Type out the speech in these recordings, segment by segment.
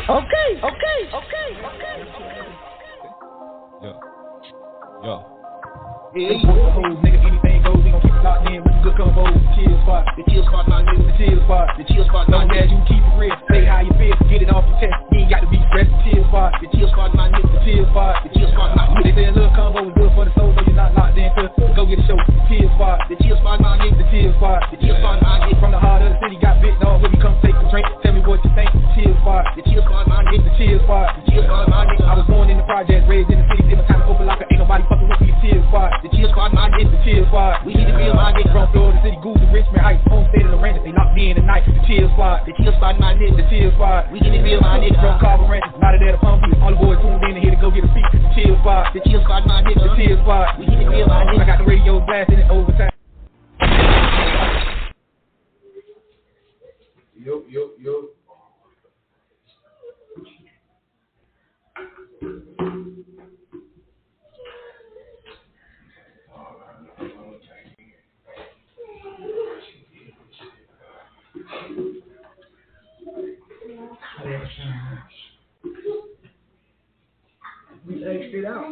Yo. Yeah, the hoes, nigga, anything goes, we gon' keep it locked in with some good combos. The chill spot, my nigga, the chill spot. The chill spot, no gas, you can keep it real. Say how you feel, get it off your chest. You ain't got to be stressed. The chill spot, my nigga, the chill spot. The chill spot, my nigga. They say a little combo is good for the soul, so you're not locked in. Go get a show. The chill spot, my nigga, the chill spot. The chill spot, my nigga, from the heart of the city, got big dog. When you come take a drink, tell me what you think. The chill spot, my nigga, the chill spot. The chill spot, my nigga. I was born in the projects, raised in the city, did my time to open locker. Ain't nobody fucking with me. The chill spot, my nigga, the chill spot. We need to feel my nigga from Florida City, Goose and Richmond Heights, Homestead and Lorenzo. They locked me in tonight. The chill spot, my nigga, the chill spot. We need to feel my nigga from Carver Ranch, not a there to Palm Beach. All the boys tuned in and here to go get a seat. The chill spot, my nigga, the chill spot. We need to feel my nigga. I got the radio blasting it overtime. Yo. We X'd it out.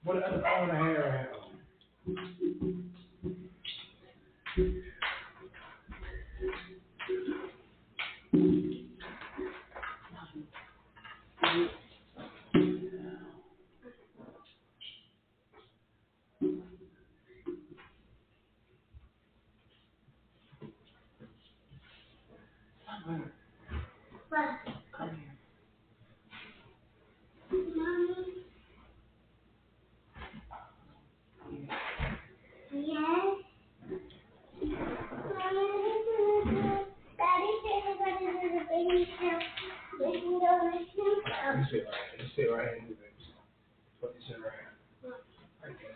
What other phone I have? Come here. Yes. Daddy said we're going to do the baby count. We can go with him. You sit right here. Put this in right here. Right there.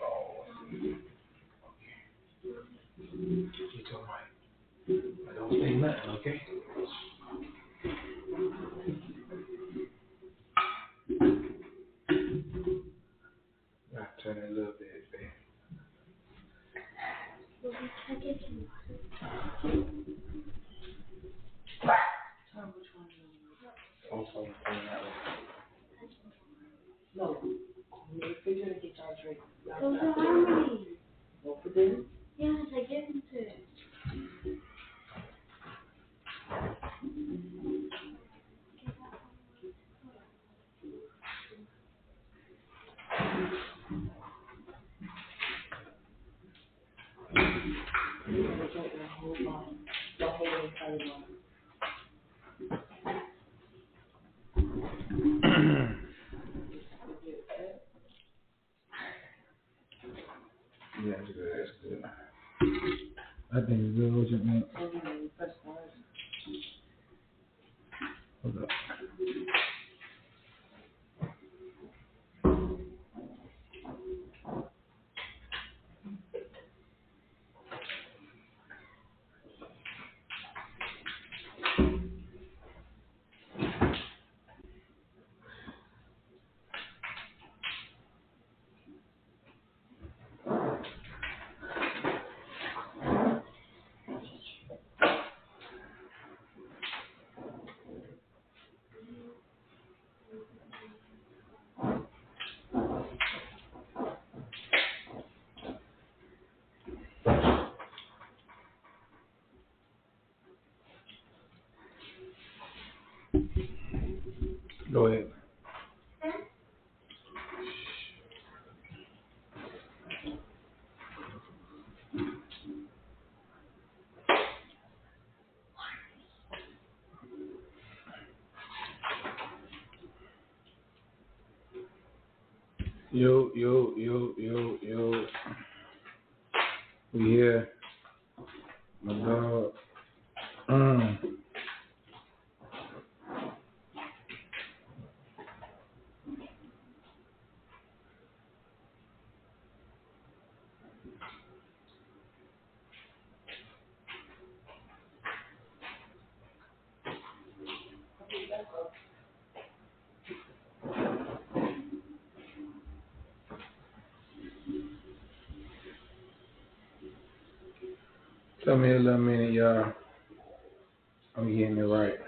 Oh. Get your mic. But don't say nothing, okay? Now turn it a little bit, baby. No. If you're going to get your drink. What for dinner? Yes, I gave him to it. Yeah, that's good. That's good. I think it's good. What you think? Hold up. Go ahead. Yo. We here, my dog. Tell me a little minute, y'all. I'm getting it right.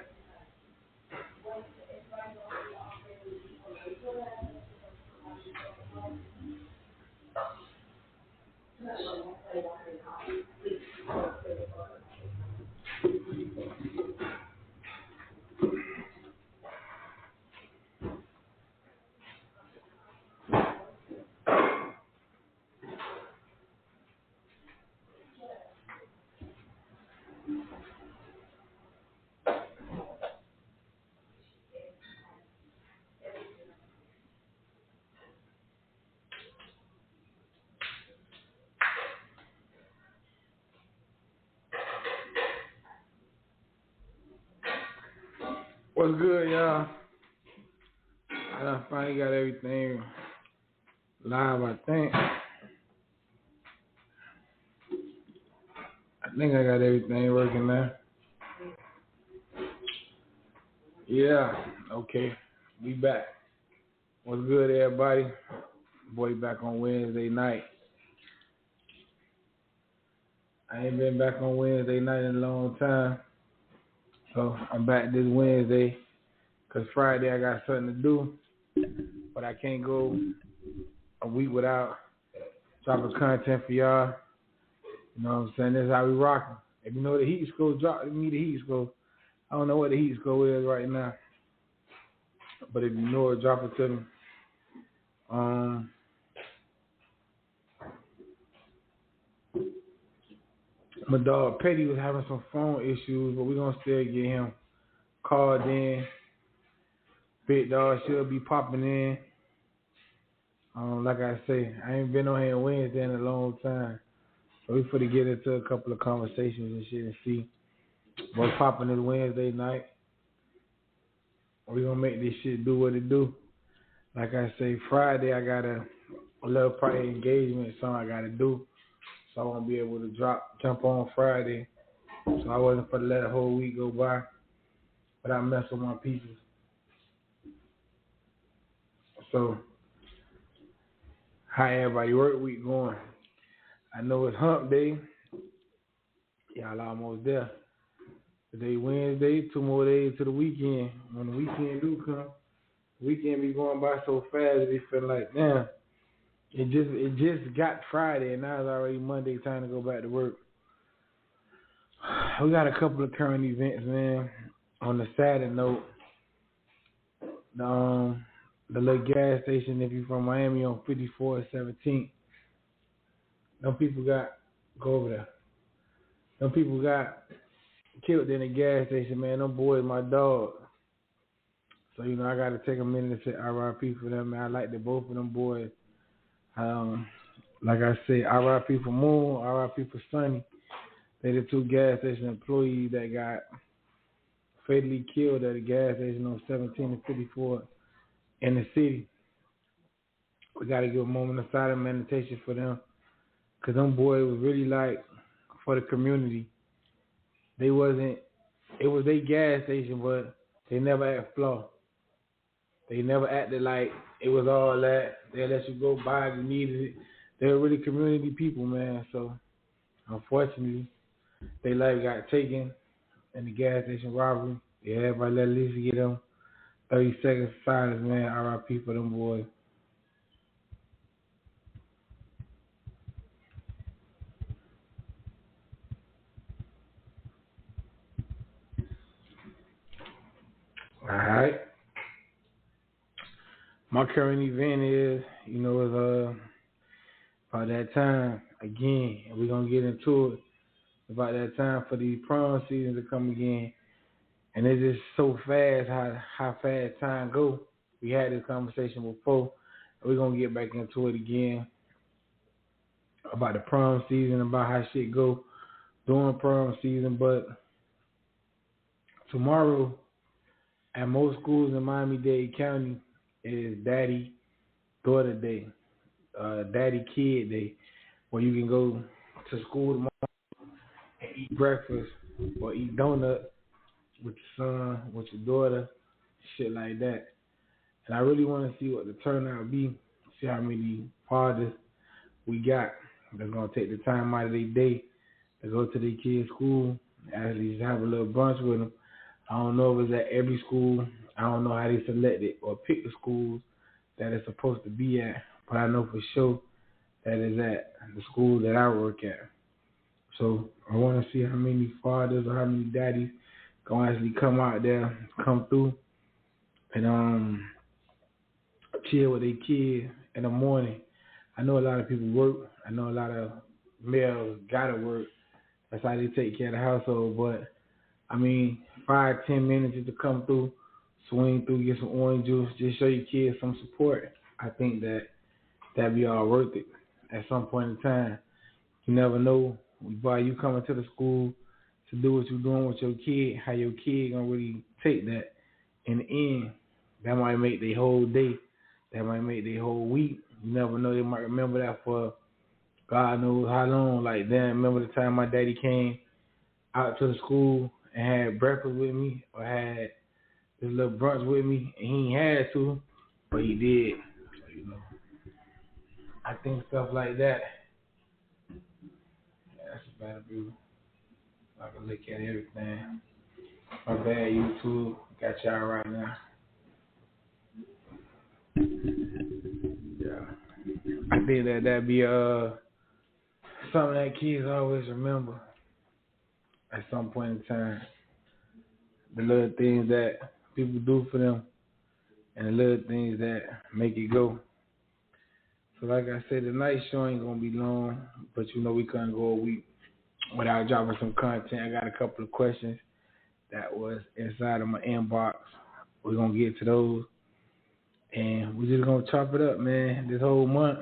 What's good, y'all? I done finally got everything live, I think. I think I got everything working now. Yeah, okay. We back. What's good, everybody? Boy, back on Wednesday night. I ain't been back on Wednesday night in a long time. So I'm back this Wednesday. Because Friday I got something to do. But I can't go a week without dropping content for y'all. You know what I'm saying? That's how we rocking. If you know the heat score, drop me the heat score. I don't know what the heat score is right now. But if you know it, drop it to me. My dog Petty was having some phone issues, but we're going to still get him called in. Big dog should be popping in. Like I say, I ain't been on here Wednesday in a long time. So we finna get into a couple of conversations and shit and see what's popping this Wednesday night. We gonna make this shit do what it do. Like I say, Friday I got a little party engagement song I gotta do. So I won't be able to jump on Friday. So I wasn't for to let a whole week go by without messing with my people. So how everybody work week going? I know it's hump day. Y'all almost there. Today Wednesday, 2 more days to the weekend. When the weekend do come, the weekend be going by so fast it be feeling like, damn, it just got Friday and now it's already Monday, time to go back to work. We got a couple of current events, man. On the sadder note, the little gas station, if you're from Miami on 54th and 17th, them people go over there. Them people got killed in the gas station, man. Them boys, my dog. So, you know, I got to take a minute to say RIP for them, man. I like that both of them boys. Like I said, RIP for Moon, RIP for Sonny. They the two gas station employees that got fatally killed at a gas station on 17 and 54 in the city. We got to give a moment of silent meditation for them. Because them boys was really like for the community. It was their gas station, but they never had flaw. They never acted like it was all that. They let you go buy if you needed it. They were really community people, man. So, unfortunately, their life got taken in the gas station robbery. Yeah, everybody let Lisa get them 30 seconds of silence, man. RIP for them boys. All right. My current event is, you know, is about that time again, and we're gonna get into it. About that time for the prom season to come again, and it's just so fast how fast time go. We had this conversation before, and we're gonna get back into it again. about the prom season, about how shit go during prom season. But tomorrow at most schools in Miami-Dade County is Daddy Daughter Day, Daddy Kid Day, where you can go to school tomorrow and eat breakfast or eat donuts with your son, with your daughter, shit like that. And I really want to see what the turnout be, see how many fathers we got that's going to take the time out of their day to go to their kids' school, actually just have a little brunch with them. I don't know if it's at every school. I don't know how they select it or pick the schools that it's supposed to be at, but I know for sure that it's at the school that I work at. So I want to see how many fathers or how many daddies gonna actually come out there, come through, and chill with their kids in the morning. I know a lot of people work. I know a lot of males gotta work. That's how they take care of the household. But I mean, 5-10 minutes just to come through, swing through, get some orange juice, just show your kids some support. I think that'd be all worth it at some point in time. You never know by you coming to the school to do what you're doing with your kid, how your kid gonna really take that. In the end, that might make their whole day. That might make their whole week. You never know. They might remember that for God knows how long. Like, damn, remember the time my daddy came out to the school and had breakfast with me or had this little brunch with me, and he ain't had to, but he did. So, you know, I think stuff like that. Yeah, that's about it, bro. I can look at everything. My bad, YouTube. Got y'all right now. Yeah. I think that'd be something that kids always remember at some point in time. The little things that people do for them and the little things that make it go. So like I said, the night show ain't gonna be long, but you know we couldn't go a week without dropping some content. I got a couple of questions that was inside of my inbox. We're gonna get to those. And we're just gonna chop it up, man. This whole month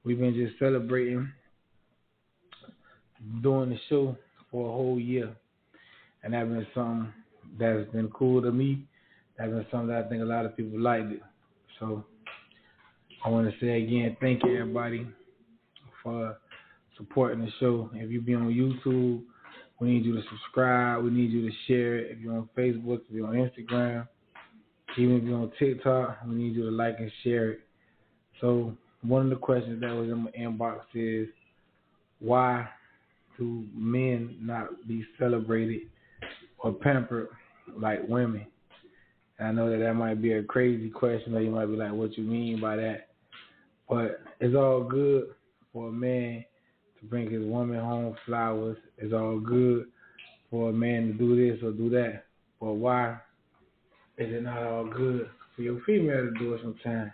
we've been just celebrating doing the show for a whole year. And that's been something that's been cool to me. That's been something that I think a lot of people liked it. So I want to say again, thank you everybody for supporting the show. If you be on YouTube, we need you to subscribe. We need you to share it. If you're on Facebook, if you're on Instagram, even if you're on TikTok, we need you to like and share it. So one of the questions that was in my inbox is, why do men not be celebrated or pampered like women? And I know that might be a crazy question, or you might be like, what you mean by that? But it's all good for a man to bring his woman home flowers. It's all good for a man to do this or do that. But why is it not all good for your female to do it sometimes?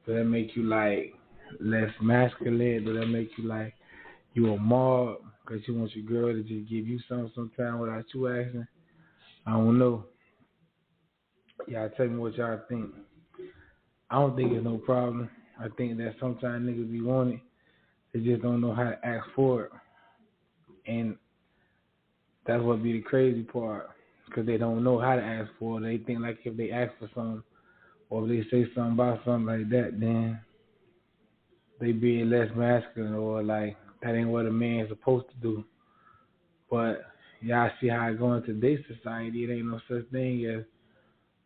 Does that make you like less masculine? Does that make you like you a mob because you want your girl to just give you something sometime without you asking? I don't know. Y'all tell me what y'all think. I don't think it's no problem. I think that sometimes niggas be wanting, they just don't know how to ask for it. And that's what be the crazy part, because they don't know how to ask for it. They think like if they ask for something or if they say something about something like that, then they being less masculine, or like that ain't what a man's supposed to do. But y'all see how it going in today's society. It ain't no such thing as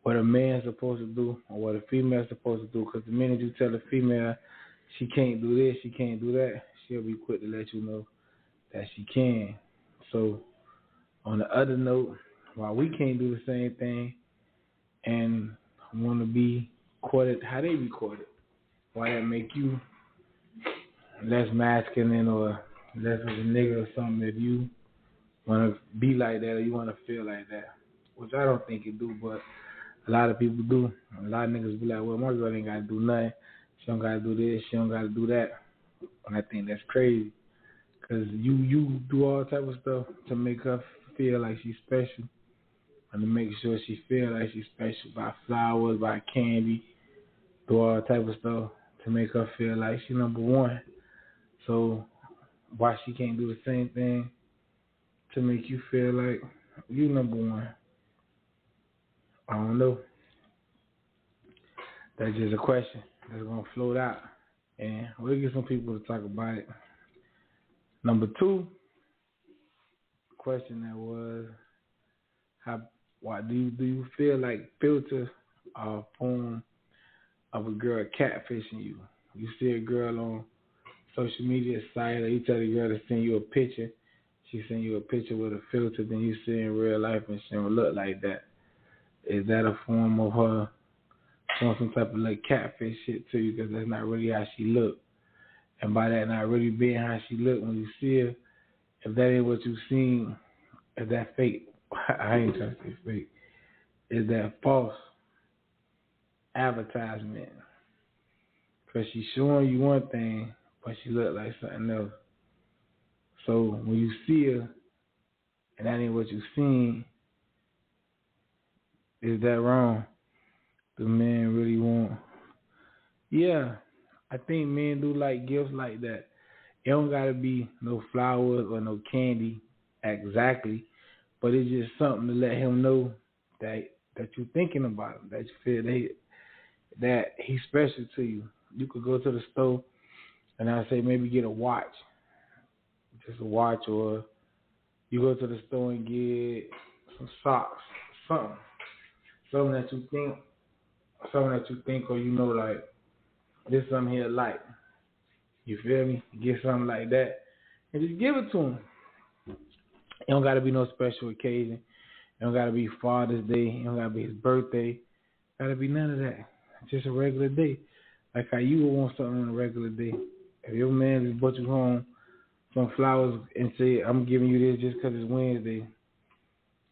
what a man's supposed to do or what a female's supposed to do. Because the minute you tell a female she can't do this, she can't do that, she'll be quick to let you know that she can. So on the other note, while we can't do the same thing and want to be courted how they be courted, why that make you less masculine or less of a nigga or something if you want to be like that or you want to feel like that? Which I don't think it do, but a lot of people do. A lot of niggas be like, well, my girl ain't got to do nothing. She don't got to do this. She don't got to do that. And I think that's crazy. Because you do all type of stuff to make her feel like she's special. And to make sure she feel like she's special. Buy flowers, buy candy. Do all type of stuff to make her feel like she's number one. So why she can't do the same thing to make you feel like you number one? I don't know. That's just a question that's gonna float out, and we'll get some people to talk about it. Number two question that was, why do you feel like filters are a form of a girl catfishing you? You see a girl on social media site, or you tell the girl to send you a picture. She send you a picture with a filter, then you see in real life and she don't look like that. Is that a form of her showing some type of like catfish shit to you? Because that's not really how she look. And by that not really being how she look when you see her, if that ain't what you seen, is that fake? I ain't trying to say fake. Is that false advertisement? Because she's showing you one thing, but she look like something else. So when you see her, and that ain't what you seen, is that wrong? Do men really want? Yeah, I think men do like gifts like that. It don't gotta be no flowers or no candy exactly, but it's just something to let him know that you're thinking about him, that you feel that he's special to you. You could go to the store and I say maybe get a watch, just a watch, or you go to the store and get some socks, something that you think, or you know, like this something here like. You feel me? Get something like that and just give it to him. It don't gotta be no special occasion. It don't gotta be Father's Day. It don't gotta be his birthday. It gotta be none of that. Just a regular day, like how you would want something on a regular day. If your man just brought you home some flowers and say, I'm giving you this just because it's Wednesday,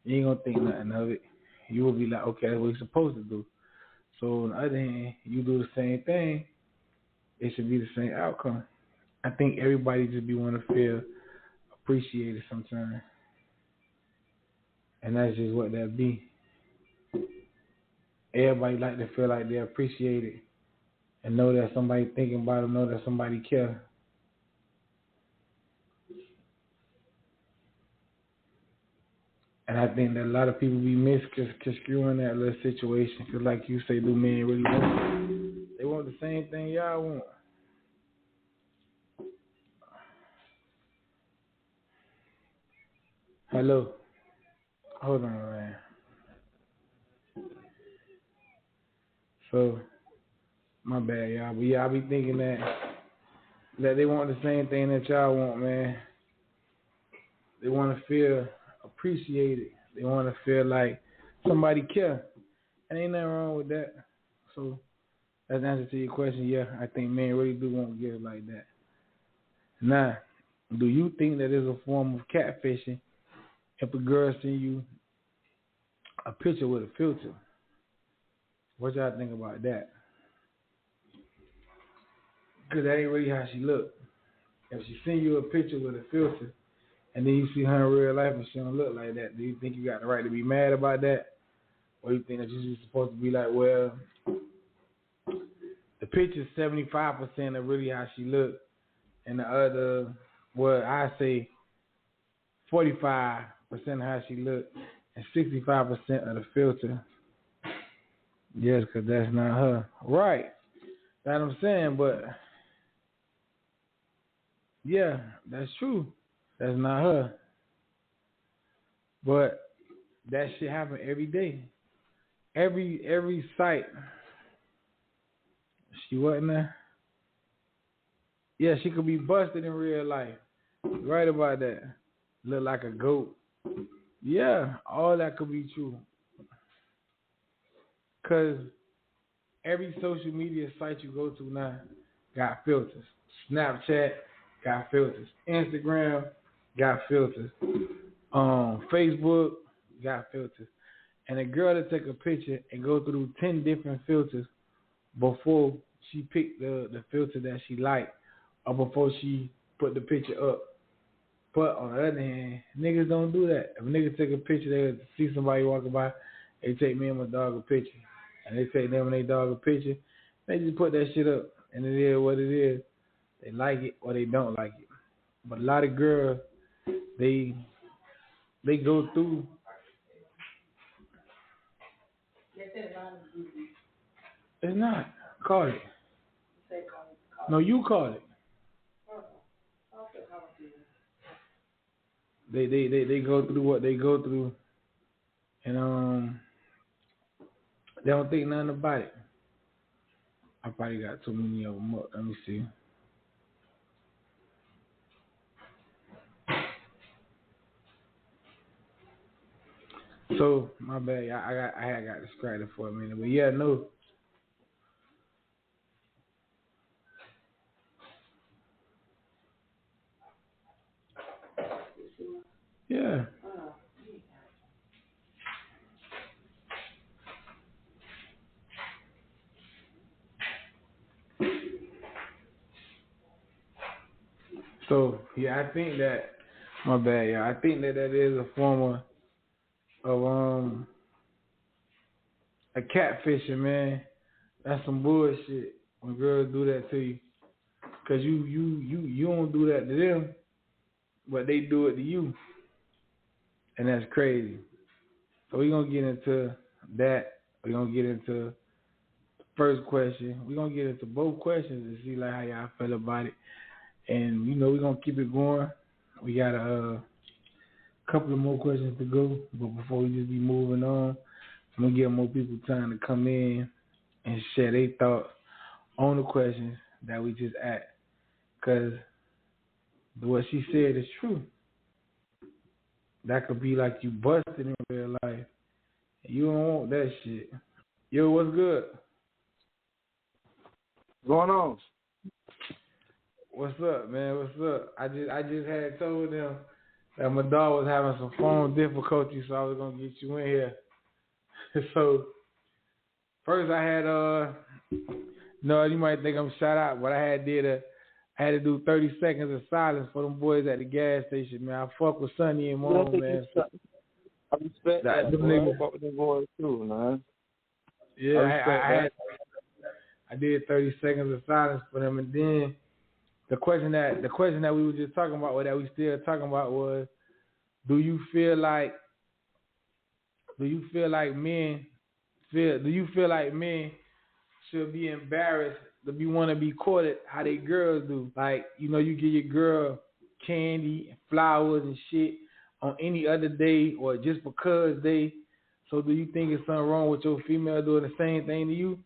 you ain't gonna think nothing of it. You will be like, okay, that's what you're supposed to do. So on the other hand, you do the same thing, it should be the same outcome. I think everybody just be want to feel appreciated sometimes, and that's just what that be. Everybody like to feel like they're appreciated and know that somebody thinking about them, know that somebody care. And I think that a lot of people be misconstruing that little situation. Because like you say, do men really want? They want the same thing y'all want. Hello. Hold on, man. So, my bad, y'all. But yeah, I be thinking that they want the same thing that y'all want, man. They want to feel appreciated. They want to feel like somebody care. And ain't nothing wrong with that. So, that's the answer to your question. Yeah, I think men really do want gifts like that. Now, do you think that is a form of catfishing if a girl send you a picture with a filter? What y'all think about that? Because that ain't really how she look. If she send you a picture with a filter and then you see her in real life and she don't look like that, do you think you got the right to be mad about that? Or you think that you're just supposed to be like, well, the picture's 75% of really how she look, and the other, well, I say 45% of how she look and 65% of the filter. Yes, because that's not her. Right. That's what I'm saying, but yeah, that's true. That's not her. But that shit happen every day. Every site. She wasn't there. Yeah, she could be busted in real life. Right about that. Look like a goat. Yeah, all that could be true. Because every social media site you go to now got filters. Snapchat got filters. Instagram got filters. Facebook got filters. And a girl to take a picture and go through 10 different filters before she picked the filter that she liked or before she put the picture up. But on the other hand, niggas don't do that. If a nigga take a picture, they see somebody walking by, they take me and my dog a picture. And they take them and they dog a picture, they just put that shit up. And it is what it is. They like it or they don't like it. But a lot of girls, they go through. It's not. Call it. No, you call it. They go through what they go through, and they don't think nothing about it. I probably got too many of them up. Let me see. So my bad. I got distracted for a minute, but yeah, no. Yeah. So yeah, I think that my bad. Yeah, I think that is a form of a catfishing, man. That's some bullshit when girls do that to you, cause you don't do that to them, but they do it to you, and that's crazy. So we're gonna get into that. We're gonna get into the first question. We're gonna get into both questions and see like how y'all feel about it. And we're gonna keep it going. We got a couple of more questions to go, but before we just be moving on, I'm gonna give more people time to come in and share their thoughts on the questions that we just asked. Cause what she said is true. That could be like you busted in real life. You don't want that shit. Yo, what's good? Going on? What's up, man? What's up? I just had told them that my dog was having some phone difficulties, so I was gonna get you in here. So first I had no, you might think I'm shout out, but I had to do 30 seconds of silence for them boys at the gas station, man. I fuck with Sonny and Mom, man. I respect that. Them niggas. I fuck with them boys too, man. Yeah, I did 30 seconds of silence for them, and then the question that we were just talking about, or that we still talking about, was, do you feel like men should be embarrassed to want to be courted how they girls do? Like, you give your girl candy and flowers and shit on any other day or just because they. So do you think it's something wrong with your female doing the same thing to you?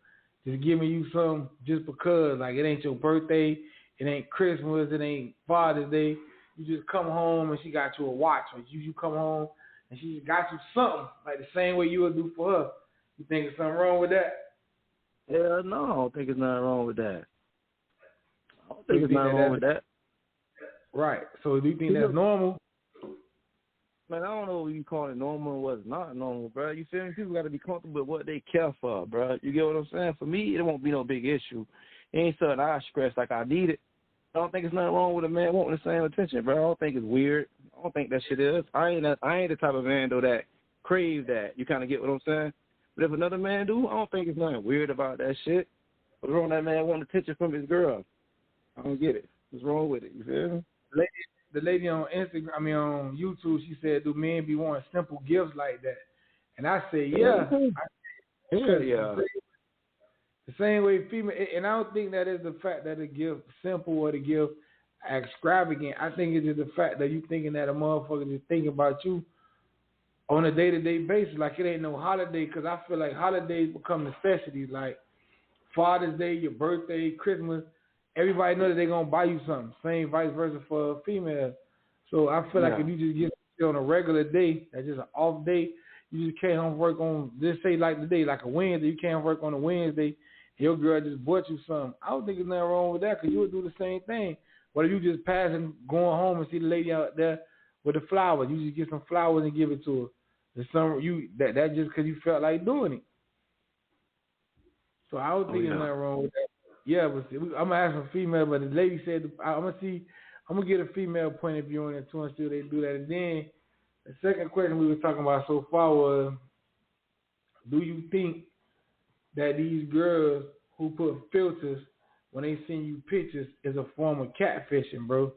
Just giving you something just because, like, it ain't your birthday, it ain't Christmas, it ain't Father's Day. You just come home and she got you a watch, or you come home and she just got you something, like the same way you would do for her. You think there's something wrong with that? Yeah, no, I don't think there's nothing wrong with that. I don't think there's nothing wrong with that. Right. So do you think that's normal? Man, I don't know what you call it normal and what's not normal, bro. You feel me? People got to be comfortable with what they care for, bro. You get what I'm saying? For me, it won't be no big issue. It ain't something I stress like I need it. I don't think there's nothing wrong with a man wanting the same attention, bro. I don't think it's weird. I don't think that shit is. I ain't the type of man, though, that crave that. You kind of get what I'm saying? But if another man do, I don't think it's nothing weird about that shit. What's wrong with that man wanting attention from his girl? I don't get it. What's wrong with it? You feel me? The lady on on YouTube, she said, do men be wanting simple gifts like that? And I say, yeah. Yeah. The same way female, and I don't think that is the fact that the gift simple or the gift extravagant. I think it's just the fact that you thinking that a motherfucker is thinking about you on a day-to-day basis, like it ain't no holiday, because I feel like holidays become necessities, like Father's Day, your birthday, Christmas. Everybody know that they're going to buy you something. Same vice versa for a female. So I feel like if you just get on a regular day, that's just an off day, you just came home work on, just say like the day, like a Wednesday, you can't work on a Wednesday, your girl just bought you something. I don't think there's nothing wrong with that, because you would do the same thing. But if you just passing, going home and see the lady out there with the flowers, you just get some flowers and give it to her. That just because you felt like doing it. So I don't think there's nothing wrong with that. Yeah, but see, I'm gonna ask a female, but the lady said I'm gonna get a female point of view on it too and see if they do that. And then the second question we were talking about so far was, do you think that these girls who put filters when they send you pictures is a form of catfishing, bro.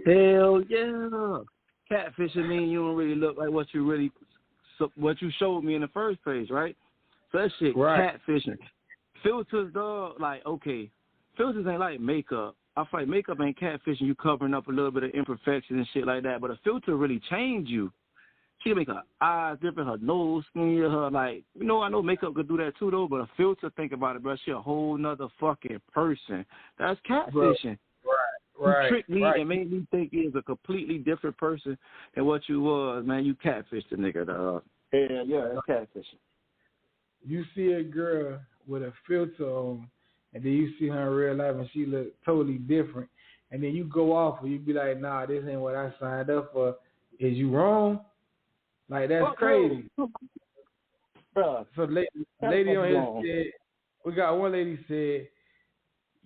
Hell yeah. Catfishing mean you don't really look like what you showed me in the first place, right? So that shit catfishing. Filters, dog, like, okay, filters ain't like makeup. I feel like makeup ain't catfishing, you covering up a little bit of imperfections and shit like that, but a filter really change you. She can make her eyes different, her nose skinnier, her like, I know makeup could do that too though, but a filter, think about it, bro, she a whole nother fucking person. That's catfishing. Right. You tricked me and made me think he was a completely different person than what you was, man. You catfished the nigga, dog. Yeah, that's catfishing. You see a girl with a filter on, and then you see her in real life and she look totally different, and then you go off and you be like, nah, this ain't what I signed up for. Is you wrong? Like, that's crazy. Bro, so lady on here said, we got one lady said,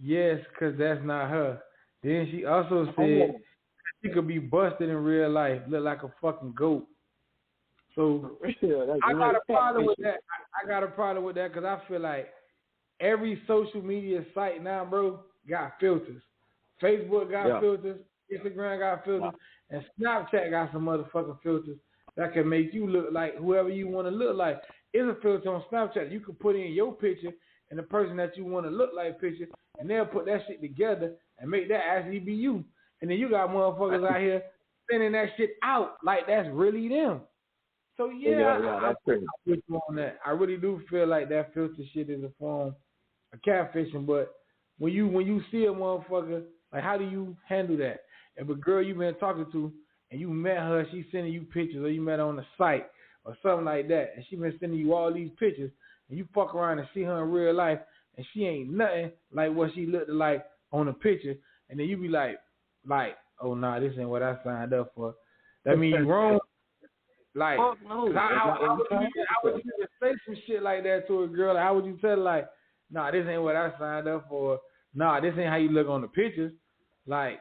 yes, because that's not her. Then she also said she could be busted in real life, look like a fucking goat. So I got a problem with that. I got a problem with that because I feel like every social media site now, bro, got filters. Facebook got filters, Instagram got filters, and Snapchat got some motherfucking filters that can make you look like whoever you want to look like. It's a filter on Snapchat. You can put in your picture and the person that you want to look like picture, and they'll put that shit together and make that actually be you. And then you got motherfuckers out here sending that shit out like that's really them. So I'm with you on that. I really do feel like that filter shit is a form of catfishing. But when you see a motherfucker, like, how do you handle that? If a girl you've been talking to and you met her, she's sending you pictures, or you met her on the site or something like that, and she been sending you all these pictures, and you fuck around and see her in real life, and she ain't nothing like what she looked like on the picture, and then you be like, oh nah, this ain't what I signed up for. That means you wrong. Like, how would you even say some shit like that to a girl? Like, how would you tell her, like, nah, this ain't what I signed up for. Nah, this ain't how you look on the pictures. Like,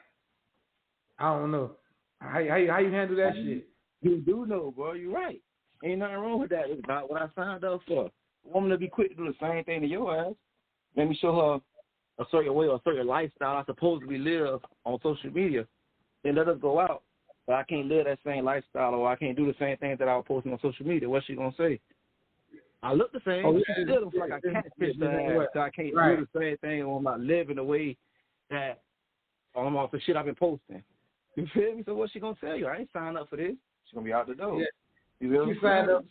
I don't know. How you handle that shit? You do know, bro. You're right. Ain't nothing wrong with that. It's not what I signed up for. A woman to be quick to do the same thing to your ass. Let me show her a certain way or a certain lifestyle I supposedly live on social media. Then let us go out. But I can't live that same lifestyle, or I can't do the same things that I was posting on social media. What's she gonna say? I look the same. She still looks like I catfish her ass. So I can't do the same thing, or I'm not living the way that I'm off the shit I've been posting. You feel me? So what's she gonna tell you? I ain't signed up for this. She's gonna be out the door. Yeah. You signed up.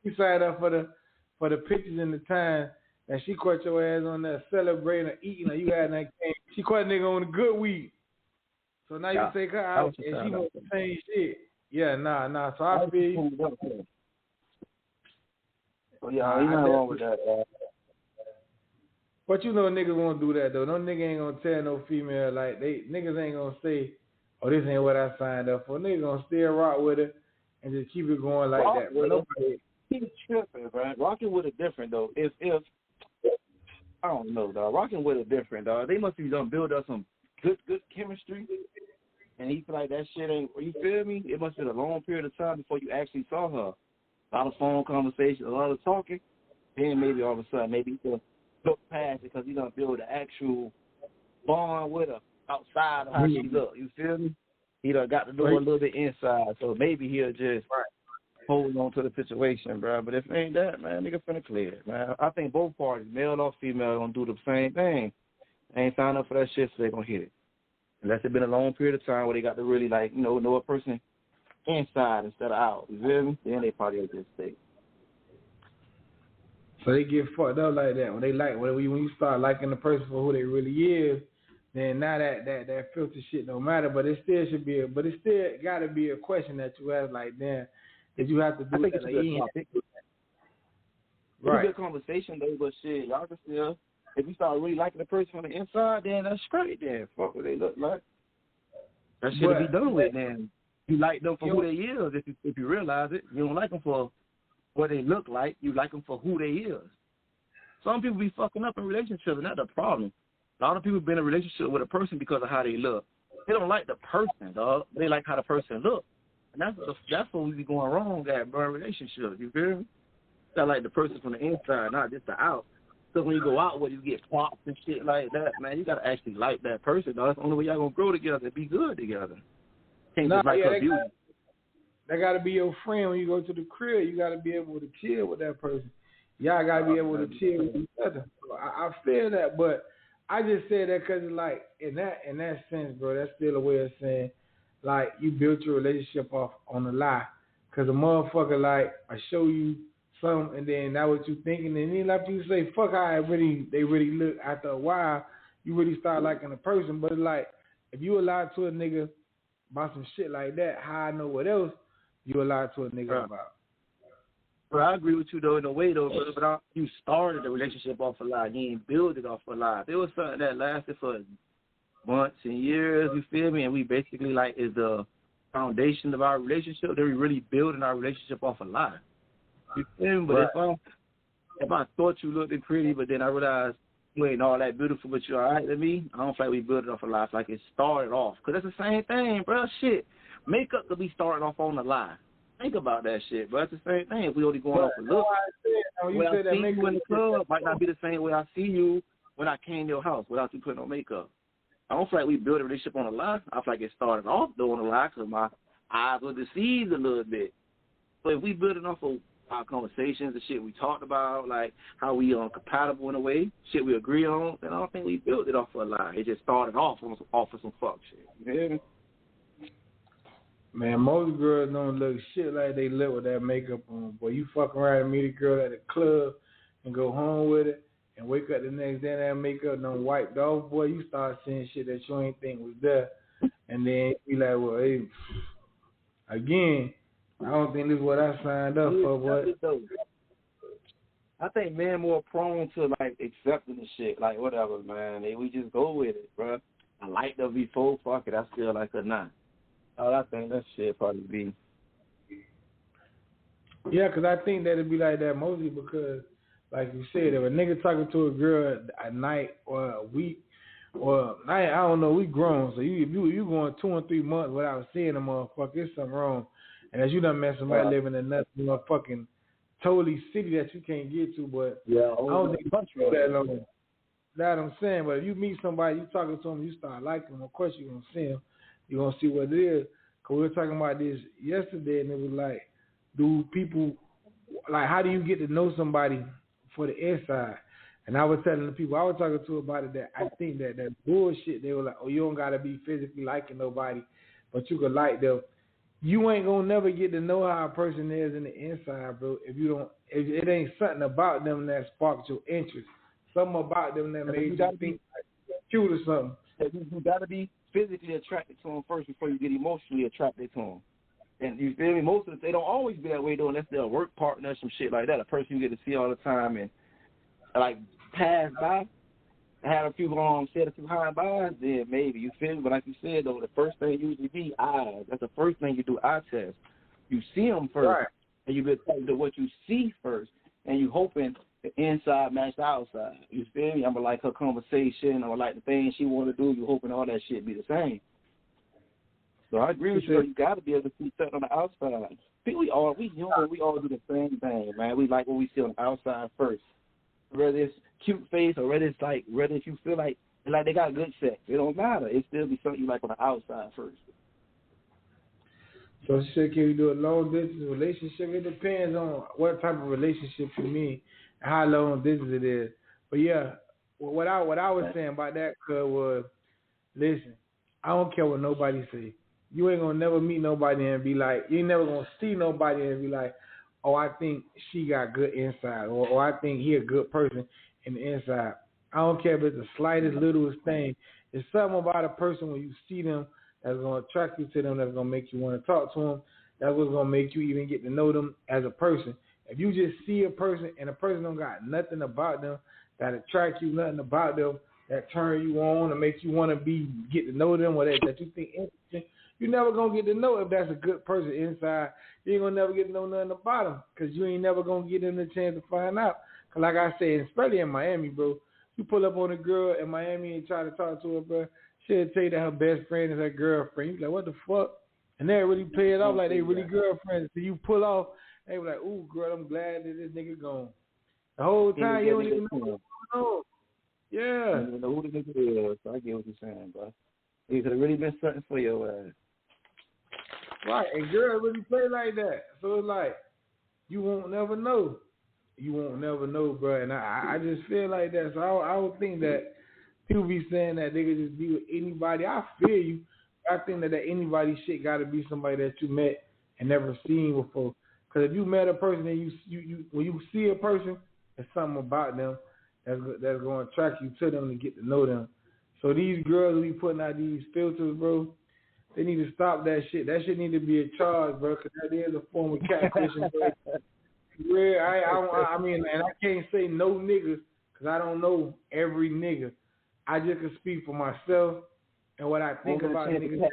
You signed up for the pictures and the time that she caught your ass on that celebrating or eating, or you had that game. She caught a nigga on the good weed. So now you take her out and she wants the same shit. Yeah, nah. So I feel you. Oh yeah, ain't nothing wrong with that. But you know niggas won't do that though. No nigga ain't gonna tell no female like niggas ain't gonna say, oh, this ain't what I signed up for. Niggas gonna still rock with it and just keep it going like that. But nobody keep tripping, bro. Rocking with it different though. If I don't know, dog. Rocking with it different, dog. They must be done build up some good chemistry. And he feel like that shit ain't, you feel me? It must have been a long period of time before you actually saw her. A lot of phone conversations, a lot of talking. Then maybe all of a sudden, maybe he could look past it because he's going to build an actual bond with her outside of how she look. You feel me? He done got to know a little bit inside. So maybe he'll just hold on to the situation, bro. But if it ain't that, man, nigga finna clear it, man. I think both parties, male or female, going to do the same thing. They ain't signed up for that shit, so they going to hit it. Unless it's been a long period of time where they got to really, like, know a person inside instead of out. You feel me? Then they probably just stay. So they get fucked up like that. When you start liking the person for who they really is, then now that filter shit don't matter. But it still got to be a question that you ask, like, damn, did you have to do that? It's a good conversation, though, but shit, y'all can still. If you start really liking the person from the inside, then that's great. Then fuck what they look like. That shit to be done with. Then you like them for who they is. If you realize it, you don't like them for what they look like. You like them for who they is. Some people be fucking up in relationships, and that's the problem. A lot of people been in a relationship with a person because of how they look. They don't like the person, dog. They like how the person look, and that's what we be going wrong at, bro. Relationships, you feel me? That like the person from the inside, not just the out. So when you go out with you get props and shit like that, man, you gotta actually like that person, though. That's the only way y'all gonna grow together and be good together. Can't just like her beauty. That gotta be your friend when you go to the crib. You gotta be able to chill with that person. Y'all gotta be able to chill with each other. So I feel that, but I just said that because like in that sense, bro, that's still a way of saying like you built your relationship off on a lie. Cause a motherfucker like I show you something and then that's what you thinking, and then after you say fuck how they really look after a while, you really start liking a person. But it's like if you lie to a nigga about some shit like that, how I know what else you lied to a nigga about? But I agree with you though in a way though, but you started the relationship off a lie. You ain't build it off a lie. If it was something that lasted for months and years, you feel me, and we basically like is the foundation of our relationship, then we really building our relationship off a lie. You feel me? But if I thought you looked pretty, but then I realized you ain't all that beautiful, but you all right to me, I don't feel like we built it off a lie. It's like it started off. Because that's the same thing, bro. Shit. Makeup could be starting off on a lie. Think about that shit, bro. It's the same thing. If we only going off a look, when I see you in the club might not be the same way I see you when I came to your house without you putting on makeup. I don't feel like we built a relationship on a lie. I feel like it started off though on a lie because my eyes were deceived a little bit. But if we build it off of our conversations, the shit we talked about, like how we compatible in a way, shit we agree on, then I don't think we built it off of a lie. It just started off of some fuck shit. You hear me? Man, most girls don't look shit like they look with that makeup on. Boy, you fuck around and meet a girl at a club and go home with it and wake up the next day and that makeup done wiped off, boy, you start seeing shit that you ain't think was there. And then you like, well, hey, again, I don't think this is what I signed up for, boy. I think men more prone to like accepting the shit, like whatever, man. We just go with it, bro. I liked her before, fuck it, I still like her now. I think that shit probably be. Yeah, because I think that it'd be like that mostly because, like you said, if a nigga talking to a girl at night or a week or night, I don't know, we grown. So you going 2 or 3 months without seeing a motherfucker, there's something wrong. And as you done met somebody living in another motherfucking totally city that you can't get to, but I don't think country that long. That's what I'm saying. But if you meet somebody, you talking to them, you start liking them, of course you're going to see them. You're going to see what it is. Because we were talking about this yesterday, and it was like, do people, like, how do you get to know somebody for the inside? And I was telling the people I was talking to about it that I think that bullshit, they were like, oh, you don't got to be physically liking nobody, but you could like them. You ain't going to never get to know how a person is in the inside, bro, if it ain't something about them that sparks your interest. Something about them that made you think like, cute or something. You got to be physically attracted to them first before you get emotionally attracted to them. And you feel me? Most of them, they don't always be that way though, unless they're a work partner or some shit like that. A person you get to see all the time and like pass by. Had a few said a few high bys, then maybe you feel me. But like you said though, the first thing usually be eyes. That's the first thing you do. Eye test. You see them first, right, and you get to what you see first, and you hoping the inside match the outside. You feel me? I'm gonna like her conversation or like the things she want to do. You hoping all that shit be the same. So I agree with you. You got to be able to see something on the outside. We human. We all do the same thing, man. We like what we see on the outside first. Whether it's cute face or whether if you feel like they got good sex, it don't matter. It still be something you like on the outside first. So she said, can you do a long distance relationship? It depends on what type of relationship you mean and how long distance it is. But yeah, what I was saying about that was, listen, I don't care what nobody say. You ain't gonna never meet nobody and be like, you ain't never gonna see nobody and be like, oh, I think she got good inside, or I think he a good person in the inside. I don't care if it's the slightest, littlest thing. It's something about a person when you see them that's going to attract you to them, that's going to make you want to talk to them, that's what's going to make you even get to know them as a person. If you just see a person and a person don't got nothing about them that attract you, nothing about them that turn you on and makes you want to get to know them or that you think interesting, you're never going to get to know if that's a good person inside. You ain't going to never get to know nothing about them because you ain't never going to get them the chance to find out. Because like I said, especially in Miami, bro, you pull up on a girl in Miami and try to talk to her, bro, she'll tell you that her best friend is her girlfriend. You're like, what the fuck? And they really play it off like they really girlfriends. So you pull off, they be like, ooh, girl, I'm glad that this nigga gone. The whole time you don't even know. know. Yeah. You don't even know who the nigga is. So I get what you're saying, bro. He could have really been something for your ass. Right, and girls really play like that. So it's like, you won't never know. You won't never know, bro. And I just feel like that. So I would think that people be saying that they could just be with anybody. I feel you. I think that anybody shit got to be somebody that you met and never seen before. Because if you met a person and you when you see a person, there's something about them that's going to attract you to them to get to know them. So these girls who be putting out these filters, bro, they need to stop that shit. That shit need to be a charge, bro, because that is a form of catfishing, bro. Where I mean, and I can't say no niggas because I don't know every nigga. I just can speak for myself and what I think about niggas.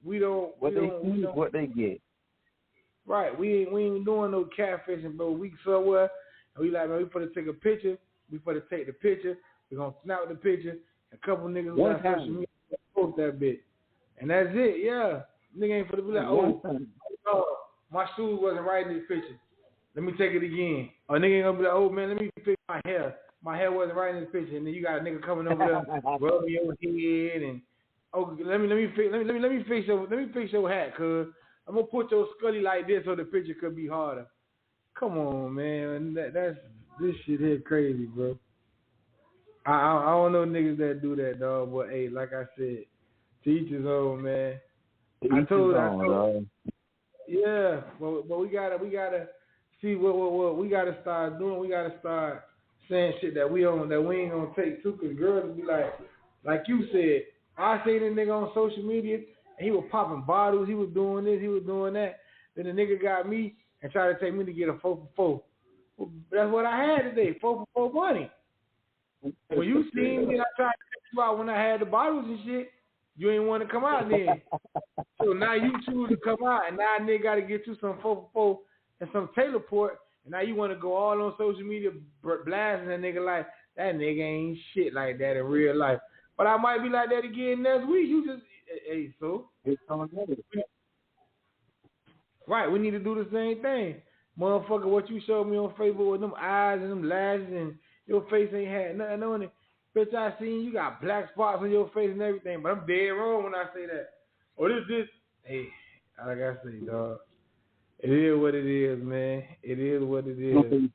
What they get. Right, we ain't doing no catfishing, bro. We somewhere and we like, man, we for to take a picture. We for to take the picture. We gonna snap the picture. A couple niggas on social media post that bitch, and that's it. Yeah, nigga ain't for to be like, oh, my shoes wasn't right in this picture. Let me take it again. Or nigga ain't gonna be like, oh man, let me fix my hair. My hair wasn't right in this picture, and then you got a nigga coming over there rubbing your head and let me fix your hat, cuz I'm gonna put your scully like this so the picture could be harder. Come on, man, this shit here crazy, bro. I don't know niggas that do that, dog. But hey, like I said, to each his own, man. I told. Yeah, but we gotta see what we gotta start doing. We gotta start saying shit that we ain't gonna take too. Cause girls will be like you said. I seen this nigga on social media and he was popping bottles. He was doing this. He was doing that. Then the nigga got me and tried to take me to get a 4 for 4. Well, that's what I had today. 4 for 4 money. When you seen me, I tried to take you out when I had the bottles and shit. You ain't want to come out then. So now you choose to come out, and now a nigga got to get you some 4 for 4 and some Taylor Port, and now you want to go all on social media blasting that nigga like, that nigga ain't shit like that in real life. But I might be like that again next week. You just, hey, so. Right, we need to do the same thing. Motherfucker, what you showed me on Facebook with them eyes and them lashes and your face ain't had nothing on it. Bitch, I seen you got black spots on your face and everything, but I'm dead wrong when I say that. Or this. Hey, like I say, dog. It is what it is, man. It is what it is.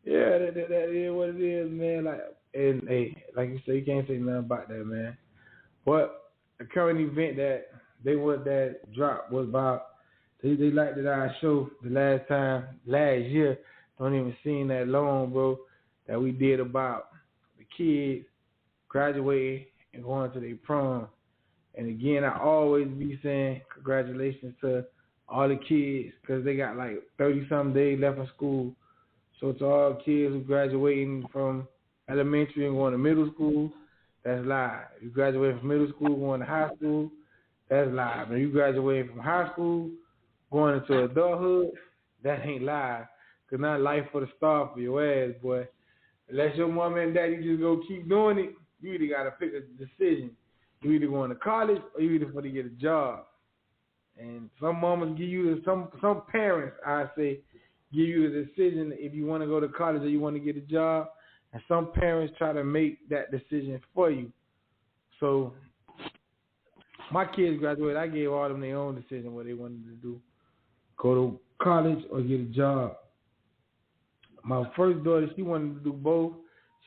Yeah, that is what it is, man. And hey, like you say, you can't say nothing about that, man. But the current event that dropped was about. They liked that I show the last year. Don't even seem that long, bro. That we did about the kids graduating and going to their prom. And again, I always be saying congratulations to all the kids because they got like 30-something days left in school. So to all kids who graduating from elementary and going to middle school, that's live. If you graduate from middle school going to high school, that's live. If you graduate from high school going into adulthood, that ain't live. Because not life for the start for your ass, boy. Unless your mom and daddy just go keep doing it, you either got to pick a decision. You either going to college or you either going to get a job. And some mamas give you, some parents, I say, give you the decision if you want to go to college or you want to get a job. And some parents try to make that decision for you. So my kids graduated. I gave all of them their own decision what they wanted to do. Go to college or get a job. My first daughter, she wanted to do both.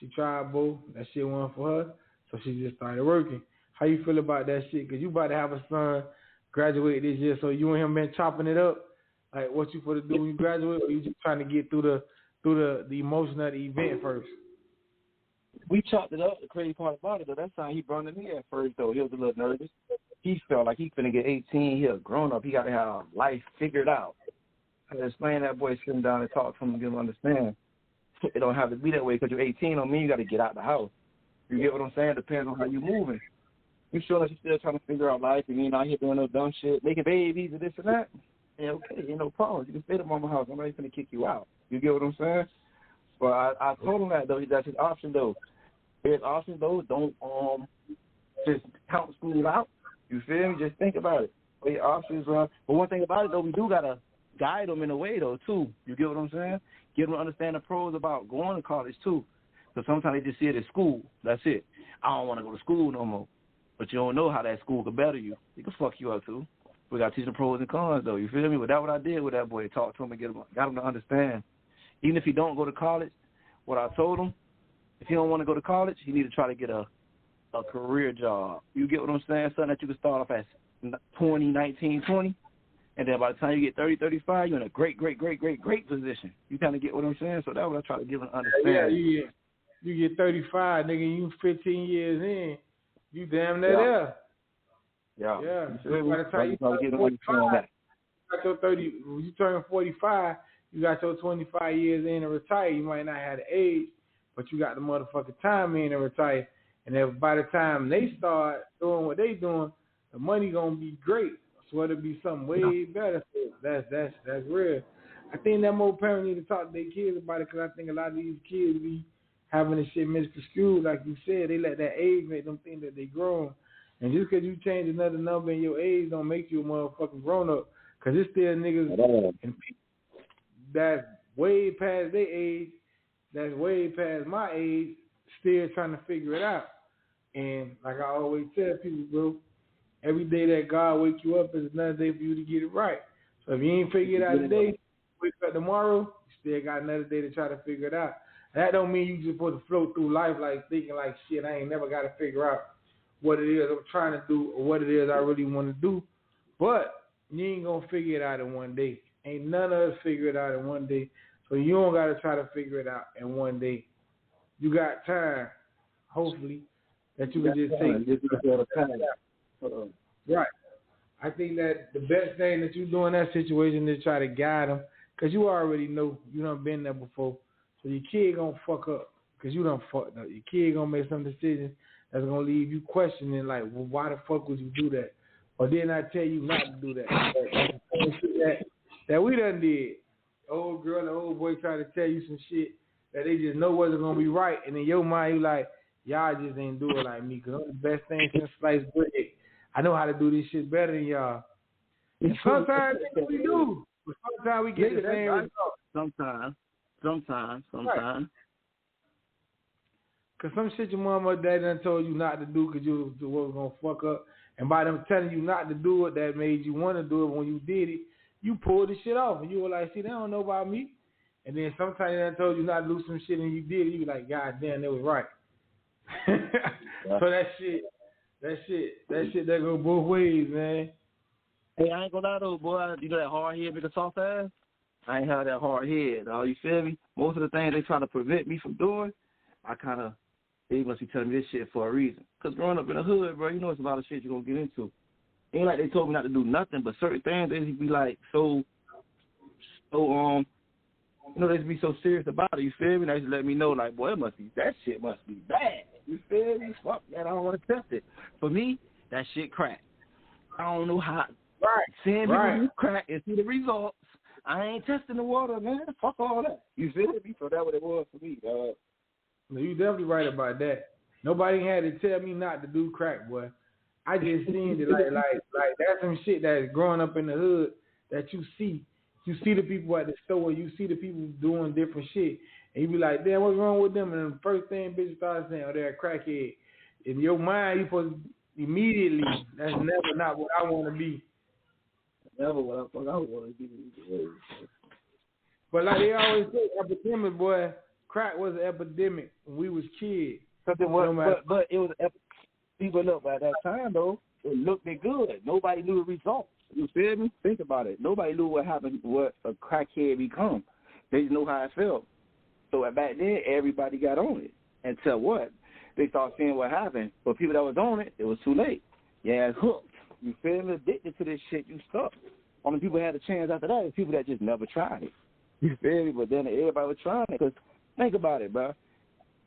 She tried both. That shit wasn't for her. So she just started working. How you feel about that shit? Because you about to have a son graduate this year. So you and him been chopping it up. Like what you for to do when you graduate, or you just trying to get through the emotion of the event first? We chopped it up. The crazy part about it, though, that's how he brought it in at first, though. He was a little nervous. He felt like he finna get 18. He a grown up. He got to have life figured out. I explain that boy, sit him down and talk to him and get him to understand. It don't have to be that way because you're 18. Don't mean you got to get out the house. You get what I'm saying? Depends on how you moving. You sure that you're still trying to figure out life and you ain't out here doing no dumb shit, making babies and this and that? Yeah, okay, ain't no problem. You can stay at mama's house. Nobody's going to kick you out. You get what I'm saying? But I told him that, though. That's his option, though. His option, though, don't just count school out. You feel me? Just think about it. What your options are. But one thing about it, though, we do got to guide them in a way, though, too. You get what I'm saying? Get them to understand the pros about going to college, too. Because sometimes they just see it at school. That's it. I don't want to go to school no more. But you don't know how that school could better you. It can fuck you up, too. We got to teach them pros and cons, though. You feel me? But that's what I did with that boy. Talk to him and got him to understand. Even if he don't go to college, what I told him, if he don't want to go to college, he need to try to get a career job. You get what I'm saying? Something that you can start off at 19, 20. And then by the time you get 30, 35, you're in a great position. You kind of get what I'm saying? So that's what I try to give him to understand. Yeah, you get 35, nigga, you 15 years in, you damn near there. Yeah. So by the time you turn 45, when you turn 45, you got your 25 years in to retire. You might not have the age, but you got the motherfucking time in to retire. And then by the time they start doing what they doing, the money gonna be great. So it'll be something way better. So that's real. I think that more parents need to talk to their kids about it, because I think a lot of these kids be having this shit misconstrued. Like you said, they let that age make them think that they grown. And just because you change another number in your age don't make you a motherfucking grown up. Because it's still niggas and people that's way past their age, that's way past my age, still trying to figure it out. And like I always tell people, bro, every day that God wake you up is another day for you to get it right. So if you ain't figured it out today, wake up tomorrow, you still got another day to try to figure it out. That don't mean you just supposed to float through life like thinking like, shit, I ain't never got to figure out what it is I'm trying to do or what it is I really want to do. But you ain't going to figure it out in one day. Ain't none of us figure it out in one day. So you don't got to try to figure it out in one day. You got time, hopefully, that you can just take. Right. I think that the best thing that you do in that situation is try to guide them, because you already know. You done been there before. So your kid going to fuck up because you done fucked up. Your kid going to make some decisions that's going to leave you questioning, like, well, why the fuck would you do that? Or didn't I tell you not to do that? That we done did. The old girl and the old boy trying to tell you some shit that they just know wasn't going to be right. And in your mind, you like, y'all just ain't do it like me, because I'm the best thing since sliced bread. I know how to do this shit better than y'all. And sometimes we do. But sometimes we get the same result. Sometimes. Right. Because some shit your mama or daddy done told you not to do because you was going to fuck up. And by them telling you not to do it, that made you want to do it. When you did it, you pulled the shit off. And you were like, see, they don't know about me. And then sometimes they done told you not to do some shit and you did it. You were like, God damn, that was right. So that shit that go both ways, man. Hey, I ain't gonna lie though, boy. You know that hard head make a soft ass? I ain't have that hard head, dog. You feel me? Most of the things they try to prevent me from doing, they must be telling me this shit for a reason. Because growing up in the hood, bro, you know it's a lot of shit you're going to get into. Ain't like they told me not to do nothing, but certain things, they be like they just be so serious about it, you feel me? They just let me know, like, boy, that shit must be bad. You feel me? Fuck that, I don't want to test it. For me, that shit crack. I don't know how. Right. Seeing people do crack and see the results, I ain't testing the water, man. Fuck all that. You feel me? So that's what it was for me, dog. No, you definitely right about that. Nobody had to tell me not to do crack, boy. I just seen it like that's some shit that's growing up in the hood that you see. You see the people at the store, you see the people doing different shit, and you be like, damn, what's wrong with them? And the first thing bitches start saying, oh, they're a crackhead. In your mind, you supposed to immediately, that's never not what I want to be. Never what I want to be. But like they always say, epidemic, boy. Crack was an epidemic when we was kids. But it was people look at that time though. It looked good. Nobody knew the results. You feel me? Think about it. Nobody knew what happened, what a crackhead become. They just know how it felt. So back then, everybody got on it. Until what? They started seeing what happened. But people that was on it, it was too late. Yeah, it's hooked. You feel me? Addicted to this shit, you stuck. Only people had a chance after that is people that just never tried it. You feel me? But then everybody was trying it. Because think about it, bro.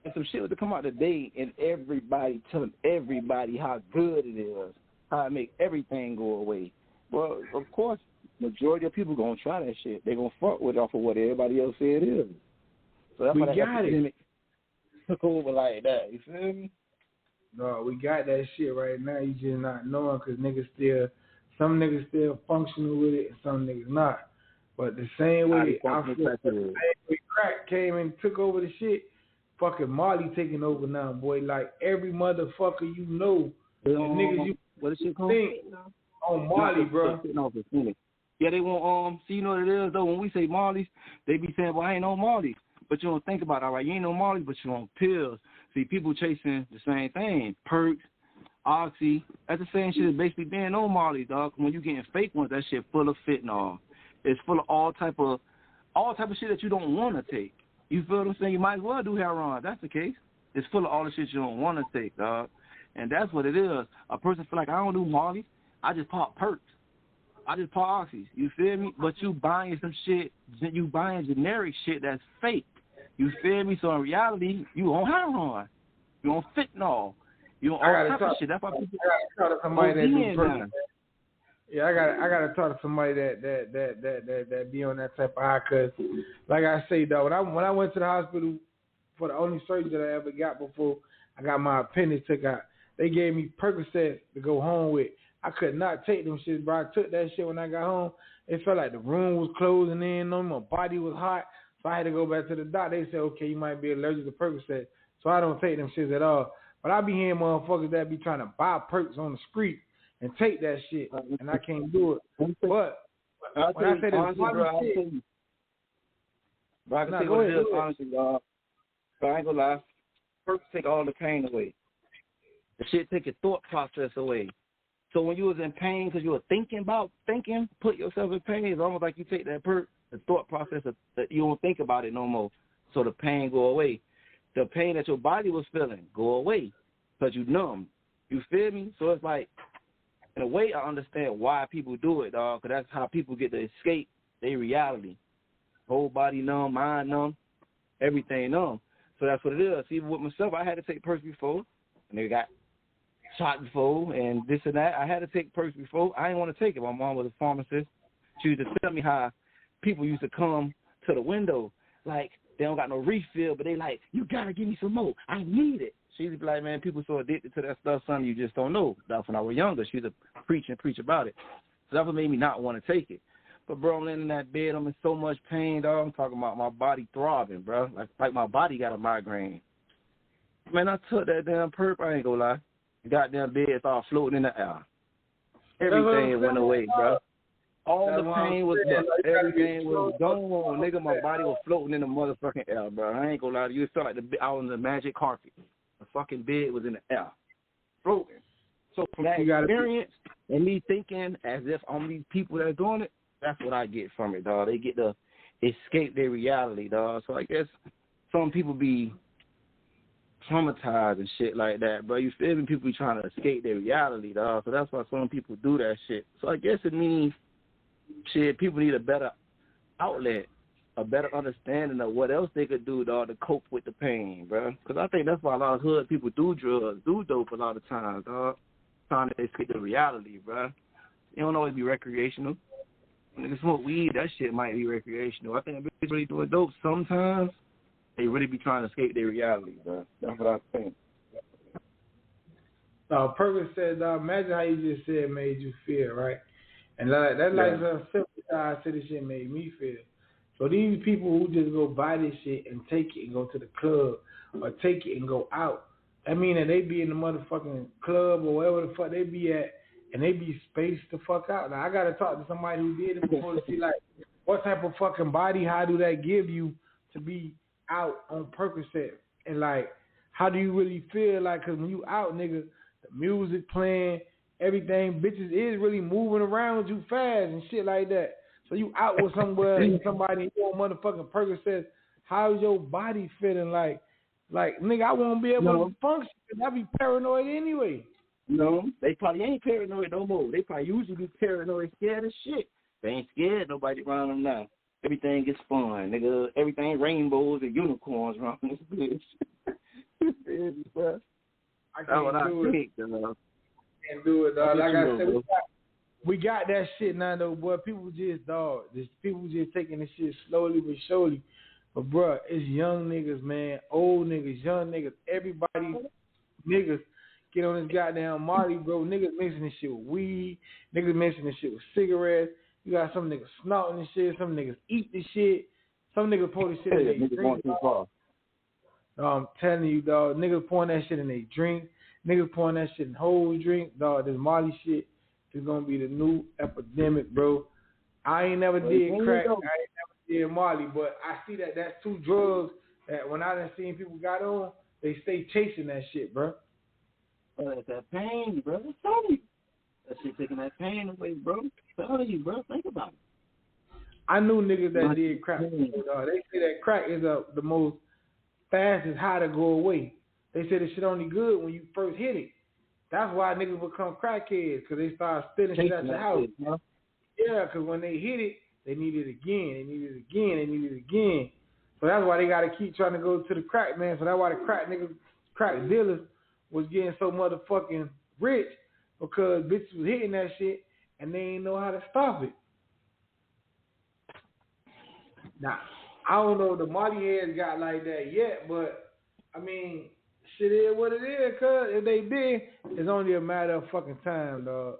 And some shit was to come out today and everybody telling everybody how good it is, how it make everything go away. Well, of course, majority of people going to try that shit. They going to fuck with it off of what everybody else said it is. So that's why that epidemic took over like that. You feel me? No, we got that shit right now. You just not knowing because some niggas still functioning with it and some niggas not. But the same way crack came and took over the shit, fucking Molly taking over now, boy. Like every motherfucker you know, the niggas you what is she called? Think on Molly, bro. Yeah, they want see, you know what it is though. When we say Molly's, they be saying, "Well, I ain't no Molly's," but you don't think about it. All right, you ain't no Molly's, but you on pills. See, people chasing the same thing, perks, oxy. That's the same shit as basically being on Molly, dog. When you getting fake ones, that shit full of fentanyl. It's full of all type of shit that you don't want to take. You feel what I'm saying? You might as well do heroin. If that's the case. It's full of all the shit you don't want to take, dog. And that's what it is. A person feel like, I don't do Molly. I just pop perks. I just pop oxys. You feel me? But you buying some shit. You buying generic shit that's fake. You feel me? So in reality, you on heroin. You on fentanyl. You on all type of shit. That's why people talk to somebody that do perks. Yeah, I gotta talk to somebody that be on that type of high. Cause like I say, though, when I went to the hospital for the only surgery that I ever got before I got my appendix took out, they gave me Percocet to go home with. I could not take them shit, bro. I took that shit when I got home. It felt like the room was closing in on me. My body was hot, so I had to go back to the doctor. They said, okay, you might be allergic to Percocet, so I don't take them shits at all. But I be hearing motherfuckers that be trying to buy perks on the street and take that shit, and I can't do it. But when I say this, I can tell you what it is, honestly, dog. But I ain't gonna lie. Perks take all the pain away. The shit take your thought process away. So when you was in pain because you were thinking, put yourself in pain. It's almost like you take that perk, the thought process, that you don't think about it no more. So the pain go away. The pain that your body was feeling go away because you numb. You feel me? So it's like, in a way, I understand why people do it, dog, because that's how people get to escape their reality. Whole body numb, mind numb, everything numb. So that's what it is. Even with myself, I had to take perks before, and they got shot before, and this and that. I had to take perks before. I didn't want to take it. My mom was a pharmacist. She used to tell me how people used to come to the window, like, they don't got no refill, but they like, you got to give me some more. I need it. She used to be like, man, people so addicted to that stuff, son, you just don't know. That's when I was younger. She used to preach about it. So that's what made me not want to take it. But, bro, I'm laying in that bed. I'm in so much pain, dog. I'm talking about my body throbbing, bro. Like my body got a migraine. Man, I took that damn perp. I ain't gonna lie. The goddamn bed started floating in the air. Everything went away, bro. All the pain was gone. Everything was gone, nigga. My body was floating in the motherfucking air, bro. I ain't gonna lie to you. It felt like I was on the magic carpet. The fucking bed was in the air, floating. So from that experience and me thinking as if I'm these people that are doing it, that's what I get from it, dog. They get to escape their reality, dog. So I guess some people be traumatized and shit like that, bro. You feel me? People be trying to escape their reality, dog. So that's why some people do that shit. So I guess it means, shit, people need a better outlet, a better understanding of what else they could do, dog, to cope with the pain, bro. Because I think that's why a lot of hood people do drugs, do dope a lot of times, dog. Trying to escape the reality, bro. It don't always be recreational. When they smoke weed, that shit might be recreational. I think if they really doing dope, sometimes they really be trying to escape their reality, bro. That's what I think. Perkins said, imagine how you just said made you feel, right? And that's like a simple how I said this shit made me feel. So these people who just go buy this shit and take it and go to the club or take it and go out, I mean that they be in the motherfucking club or wherever the fuck they be at, and they be spaced the fuck out. Now I gotta talk to somebody who did it before to see like what type of fucking body, how do that give you to be out on Percocet, and like how do you really feel like? Cause when you out, nigga, the music playing, everything, bitches is really moving around you fast and shit like that. So you out with somewhere and somebody you on motherfucking Percocet, how's your body feeling like? Like, nigga, I won't be able to function. I be paranoid anyway. No, they probably ain't paranoid no more. They probably usually be paranoid, scared as shit. They ain't scared nobody around them now. Everything gets fun, nigga. Everything rainbows and unicorns around this bitch. I can't do it. Can't do it, dog. Like I said, we got that shit now, though, boy. People just taking this shit slowly but surely. But, bro, it's young niggas, man. Old niggas, young niggas. Everybody, niggas, get on this goddamn Molly, bro. Niggas mixing this shit with weed. Niggas mixing this shit with cigarettes. You got some niggas snorting this shit. Some niggas eat this shit. Some niggas pour this shit in their drink. I'm telling you, dog. Niggas pouring that shit in their drink. Niggas pouring that shit in whole drink. Dog, this Molly shit is going to be the new epidemic, bro. I ain't never did crack. I ain't never did Molly, but I see that that's two drugs that when I done seen people got on, they stay chasing that shit, bro. That's that pain, bro. I'm telling you. That shit taking that pain away, bro. I'm telling you, bro. Think about it. I knew niggas that did crack. They say that crack is the most fastest high to go away. They say the shit only good when you first hit it. That's why niggas become crackheads, because they start spitting shit out the house. Yeah, because when they hit it, they need it again. They need it again. They need it again. So that's why they got to keep trying to go to the crack, man. So that's why the crack dealers was getting so motherfucking rich, because bitches was hitting that shit and they ain't know how to stop it. Now, I don't know if the Molly heads got like that yet, but I mean, shit is what it is, cuz if they did, it's only a matter of fucking time, dog.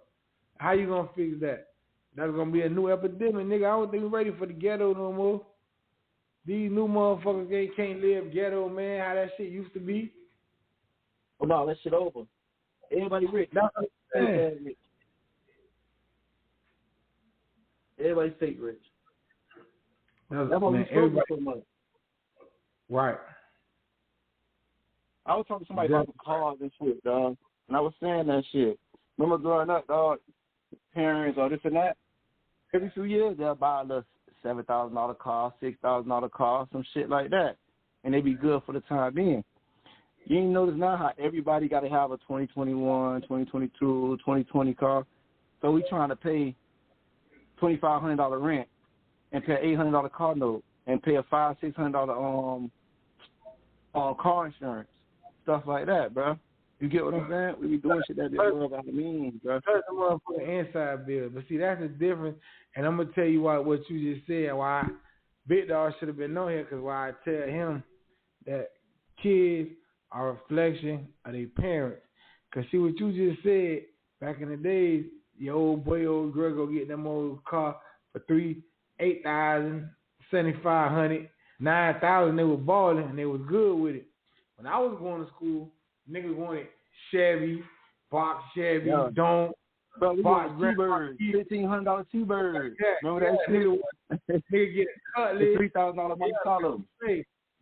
How you gonna fix that? That's gonna be a new epidemic, nigga. I don't think we're ready for the ghetto no more. These new motherfuckers, they can't live ghetto, man, how that shit used to be. Oh, no, that shit over. Everybody rich. Everybody rich. Everybody fake rich. That's why we struggle so much. Right. I was talking to somebody about cars and shit, dog, and I was saying that shit. Remember growing up, dog, parents or this and that, every few years they'll buy a little $7,000 car, $6,000 car, some shit like that, and they be good for the time being. You ain't notice now how everybody got to have a 2021, 2022, 2020 car, so we trying to pay $2,500 rent and pay an $800 car note and pay a $500-$600 car insurance, stuff like that, bro. You get what I'm saying? We be doing shit that this world got to mean, bro. That's the motherfucking inside bill. But see, that's the difference. And I'm going to tell you what you just said, why Big Dog should have been on here, because why I tell him that kids are a reflection of their parents. Because see what you just said, back in the days, your old boy, old girl go get them old car for $8,000, $7,500, $9,000. They were balling and they was good with it. When I was going to school, niggas wanted Chevy, box Chevy, Don't. Bro, we got T-Bird, $1,500 T-Bird. Remember that shit? Nigga get a Cutlass. $3,000 Monte Carlo.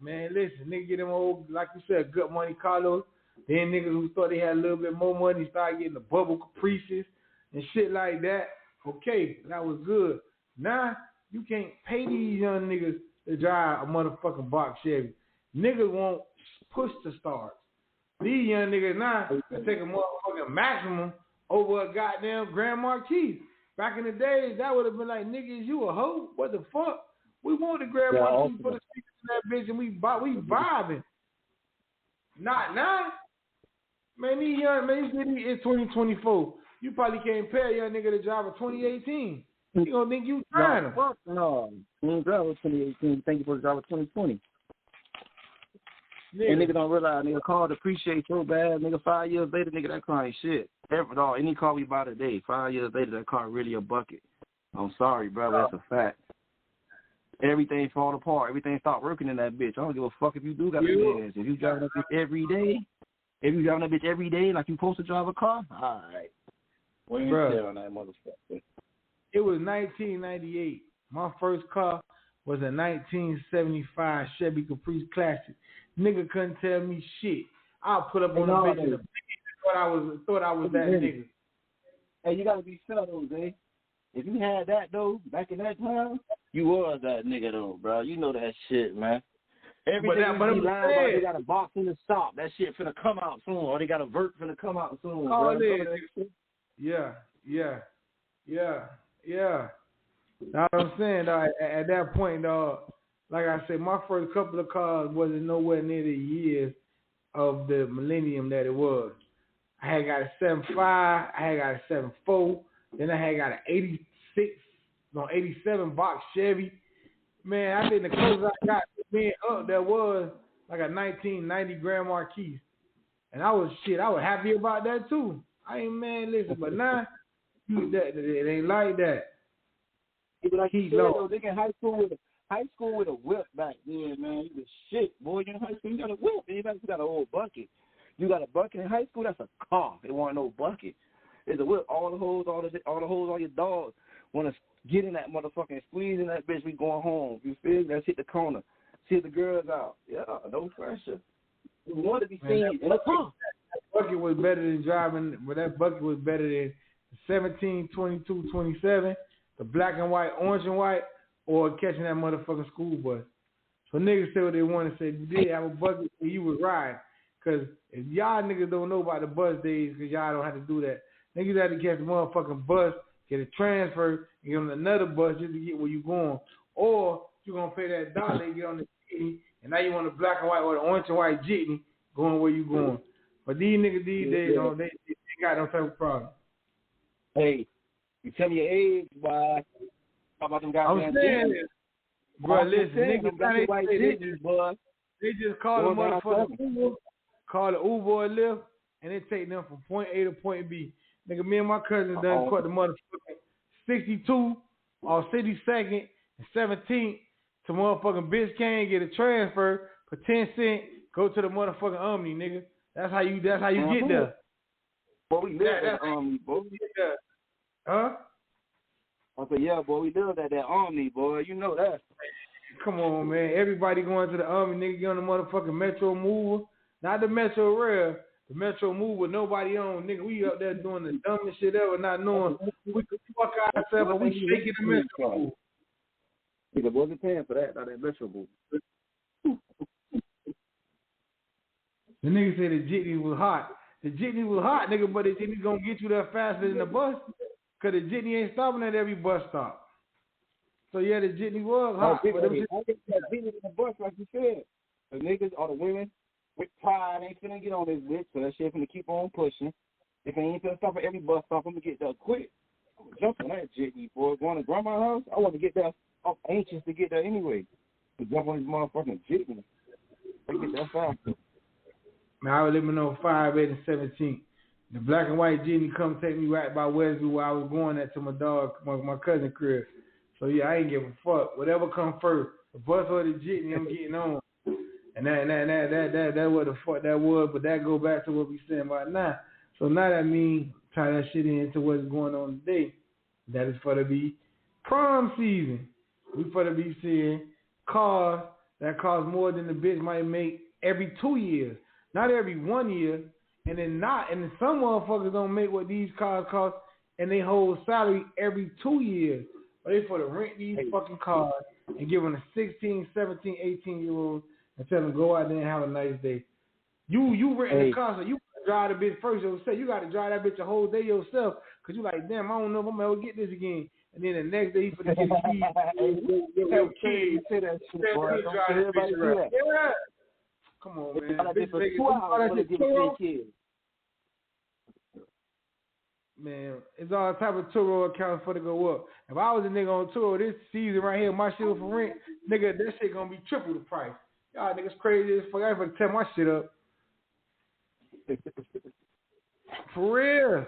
Man, listen, nigga get them old, like you said, good Monte Carlo. Then niggas who thought they had a little bit more money started getting the bubble caprices and shit like that. Okay, that was good. Now, you can't pay these young niggas to drive a motherfucking box Chevy. Niggas won't push to start. These young niggas now can take a motherfucking maximum over a goddamn Grand Marquis. Back in the days, that would have been like, nigga, is you a hoe? What the fuck? We want the Grand Marquis for the speakers in that bitch and we vibing. Not now. Man, these young, man, it's 2024. You probably can't pay a young nigga to drive a 2018. He gonna think you trying him. No, you ain't drive a 2018. Thank you for the drive a 2020. Nigga. And nigga don't realize, nigga, car depreciate so bad, nigga, 5 years later, nigga, that car ain't shit. Any car we buy today, 5 years later, that car really a bucket. I'm sorry, brother, that's a fact. Everything fall apart. Everything stop working in that bitch. I don't give a fuck if you do got a gas. If you driving that bitch every day, like you supposed to drive a car, all right. We ain't on that motherfucker. It was 1998. My first car was a 1975 Chevy Caprice Classic. Nigga couldn't tell me shit. I'll put up on the bitch and thought I was that nigga. Hey, you gotta be fair though, Zay. If you had that though, back in that time, you was that nigga though, bro. You know that shit, man. Everything but they got a box in the shop. That shit finna come out soon, or they got a vert finna come out soon. Oh, yeah. That's what I'm saying, dog. At that point, dog, like I said, my first couple of cars wasn't nowhere near the years of the millennium that it was. I had got a 7.5, I had got a 7.4, then I had got an 87 box Chevy. Man, I think the closest I got being up there was like a 1990 Grand Marquis. And I was happy about that too. I ain't, man, listen, but now, it ain't like that. People like Heat you low. though, they get high school with a whip back then, man. You the shit, boy. You in high school, you got a whip. You got a old bucket. You got a bucket in high school. That's a car. They want no bucket. It's a whip. All the hoes on your dog want to get in that motherfucker and squeeze in that bitch. We going home. You feel me? Let's hit the corner. See the girls out. Yeah, no pressure. We want to be seen in the car. That bucket was better than driving, but that bucket was better than the 17, 22, 27, the black and white, orange and white, or catching that motherfucking school bus. So niggas say what they want to say. You did have a bucket and you was riding. Because if y'all niggas don't know about the bus days, because y'all don't have to do that, niggas had to catch a motherfucking bus, get a transfer, and get on another bus just to get where you going. Or you're going to pay that dollar and get on the jitney, and now you on the black and white or the orange and white jitney going where you going. But these niggas these days, they got no type of problem. Hey, you tell me your age, boy. How about them guys? I'm saying this. Bro, listen, niggas, they just call the motherfucker Uber, call the Uber or Lyft, and they take them from point A to point B. Nigga, me and my cousins done caught the motherfucking 62 or 62nd and 17th to motherfucking Biscayne, get a transfer for 10 cents, go to the motherfucking Omni, nigga. That's how you get there. Boy, we live at Omni, boy. Huh? I said, yeah, boy, we live at that Omni, boy. You know that. Come on, man. Everybody going to the Omni, nigga, get on the motherfucking Metro Mover. Not the Metro Rail. The Metro Mover, nobody on. Nigga, we up there doing the dumbest shit ever, not knowing. We could fuck ourselves, but we shaking the Metro Mover. Nigga wasn't paying for that, not that Metro Mover. The nigga said the jitney was hot. The jitney was hot, nigga, but the jitney gonna get you there faster than the bus. Cause the jitney ain't stopping at every bus stop. So yeah, the jitney was hot. I get that jitney in the bus, like you said. The niggas or the women with pride ain't finna get on this bitch, so that shit finna keep on pushing. If they ain't finna stop at every bus stop, I'm gonna get there quick. I'm gonna jump on that jitney, boy. Going to grandma's house, I want to get there. I'm anxious to get there anyway. To jump on this motherfucking jitney. I get there faster. Man, I was living on 5, 8, and 17. The black and white jitney come take me right by Wesley where I was going at to my dog, my cousin crib. So yeah, I ain't give a fuck. Whatever come first, the bus or the jitney, I'm getting on. And that what the fuck that was, but that go back to what we saying about now. So now that means tie that shit into what's going on today. That is for to be prom season. We for to be seeing cars that cost more than the bitch might make every 2 years. Not every 1 year, and then some motherfuckers don't make what these cars cost, and they hold salary every 2 years. But they for to rent these fucking cars and give them a 16, 17, 18-year-old and tell them go out there and have a nice day. You renting the car, so you drive the bitch first yourself. You got to drive that bitch a whole day yourself, because you like, damn, I don't know if I'm going to get this again. And then the next day, you finna get the keys. Your kids. Say that shit, boy. Don't everybody do that. Yeah. Come on, man. Man, it's all type of Turo accounts for to go up. If I was a nigga on Turo this season right here, my shit was for rent, nigga, that shit gonna be triple the price. Y'all niggas crazy as fuck. I ain't gonna tear my shit up. For real.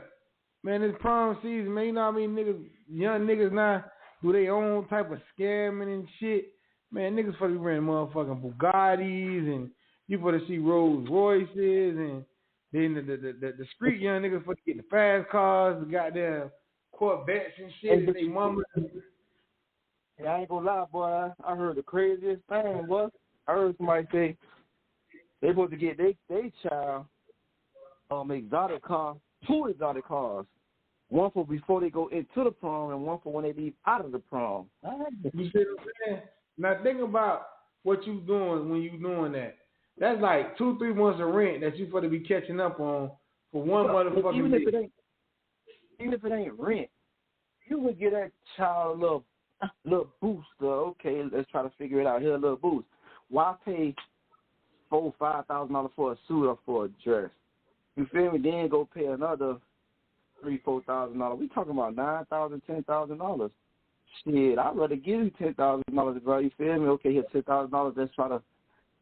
Man, it's prom season, man. You know what I mean? Niggas, young niggas now do their own type of scamming and shit. Man, niggas for to be renting motherfucking Bugattis, and you for to see Rolls Royces, and then the street young niggas for to get the fast cars, the goddamn Corvettes and shit, and they mamas. Yeah, I ain't gonna lie, boy. I heard the craziest thing, boy. I heard somebody say they supposed to get they child exotic car, 2 exotic cars. One for before they go into the prom and one for when they leave out of the prom. You see what I'm saying? Now think about what you doing when you doing that. That's like 2-3 months of rent that you supposed to be catching up on for one motherfucking even if it ain't rent, you would get that child a little booster. Okay, let's try to figure it out. Here, a little boost. Why pay $4,000-$5,000 for a suit or for a dress? You feel me? Then go pay another $3,000-$4,000. We talking about $9,000, $10,000. Shit, I'd rather give you $10,000, bro. You feel me? Okay, here's $10,000. Let's try to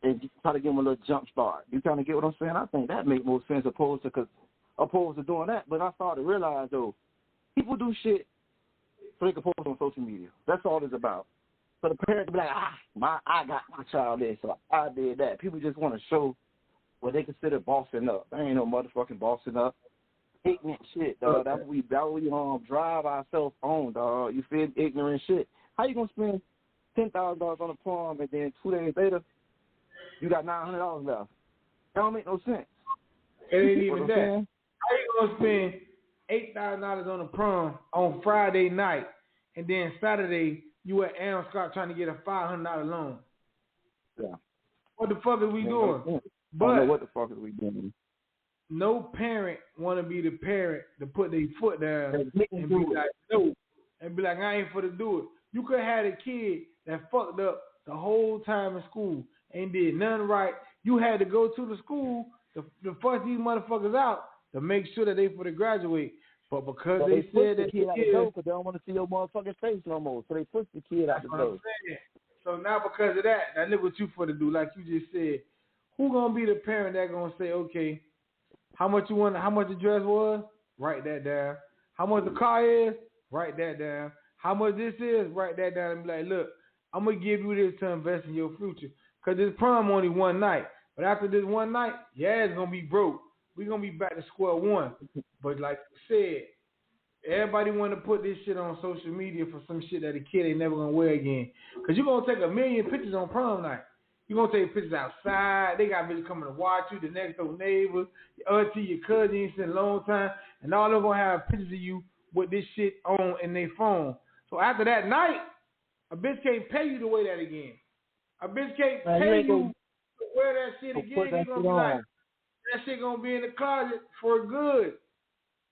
give them a little jump start. You trying to get what I'm saying? I think that makes more sense opposed to doing that. But I started to realize though, people do shit so they can post on social media. That's all it's about. So the parents be like, I got my child there, so I did that. People just want to show what they consider bossing up. There ain't no motherfucking bossing up. Ignorant shit, dog. That's what we drive ourselves on, dog. You feel ignorant shit. How you gonna spend $10,000 on a prom and then 2 days later you got $900 left? That don't make no sense. It ain't even that. How you gonna spend $8,000 on a prom on Friday night and then Saturday you at Elm Scott trying to get a $500 loan? Yeah. What the fuck are we doing? But I don't know what the fuck are we doing? No parent want to be the parent to put their foot down and be like, no, and be like, I ain't for to do it. You could have had a kid that fucked up the whole time in school and did nothing right. You had to go to the school to force these motherfuckers out to make sure that they for to graduate. But because they said that the kid out the door because they don't want to see your motherfucking face no more, so they push the kid out the door. So now because of that, now look what you for to do, like you just said. Who gonna be the parent that gonna say, okay, how much you want? How much the dress was? Write that down. How much the car is? Write that down. How much this is? Write that down and be like, look, I'm gonna give you this to invest in your future. Cause this prom only one night, but after this one night, it's gonna be broke. We're gonna be back to square one. But like you said, everybody want to put this shit on social media for some shit that the kid ain't never gonna wear again. Cause you're gonna take a million pictures on prom night. You're going to take pictures outside. They got bitches coming to watch you, the next door neighbor, your auntie, your cousin you ain't seen in a long time. And all they're going to have pictures of you with this shit on in their phone. So after that night, a bitch can't pay you to wear that again. A bitch can't pay you to wear that shit again. You're going to be like, that shit going to be in the closet for good.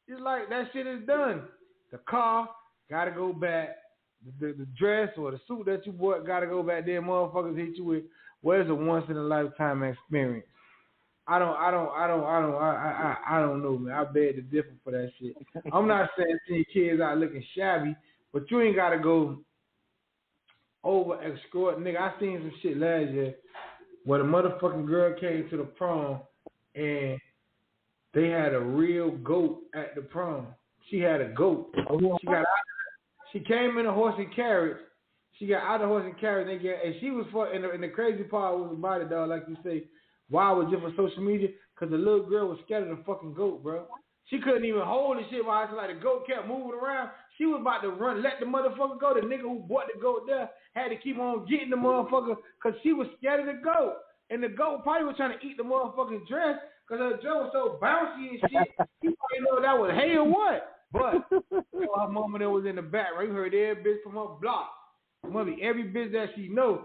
It's like that shit is done. The car got to go back. The dress or the suit that you bought got to go back there. Motherfuckers hit you with, where's a once in a lifetime experience? I don't know, man. I beg to differ for that shit. I'm not saying seeing kids out looking shabby, but you ain't gotta go over escort. Nigga, I seen some shit last year where the motherfucking girl came to the prom and they had a real goat at the prom. She had a goat. She came in a horse and carriage. She got out of horse and carriage, and she was for. And the crazy part was about it, dog. Like you say, why was it for social media? Because the little girl was scared of the fucking goat, bro. She couldn't even hold the shit while like the goat kept moving around. She was about to run, let the motherfucker go. The nigga who bought the goat there had to keep on getting the motherfucker because she was scared of the goat. And the goat probably was trying to eat the motherfucking dress because her dress was so bouncy and shit. He probably know that was hay or what. But her mama that was in the back, right? You heard every bitch from her block. Mommy, every bitch that she know,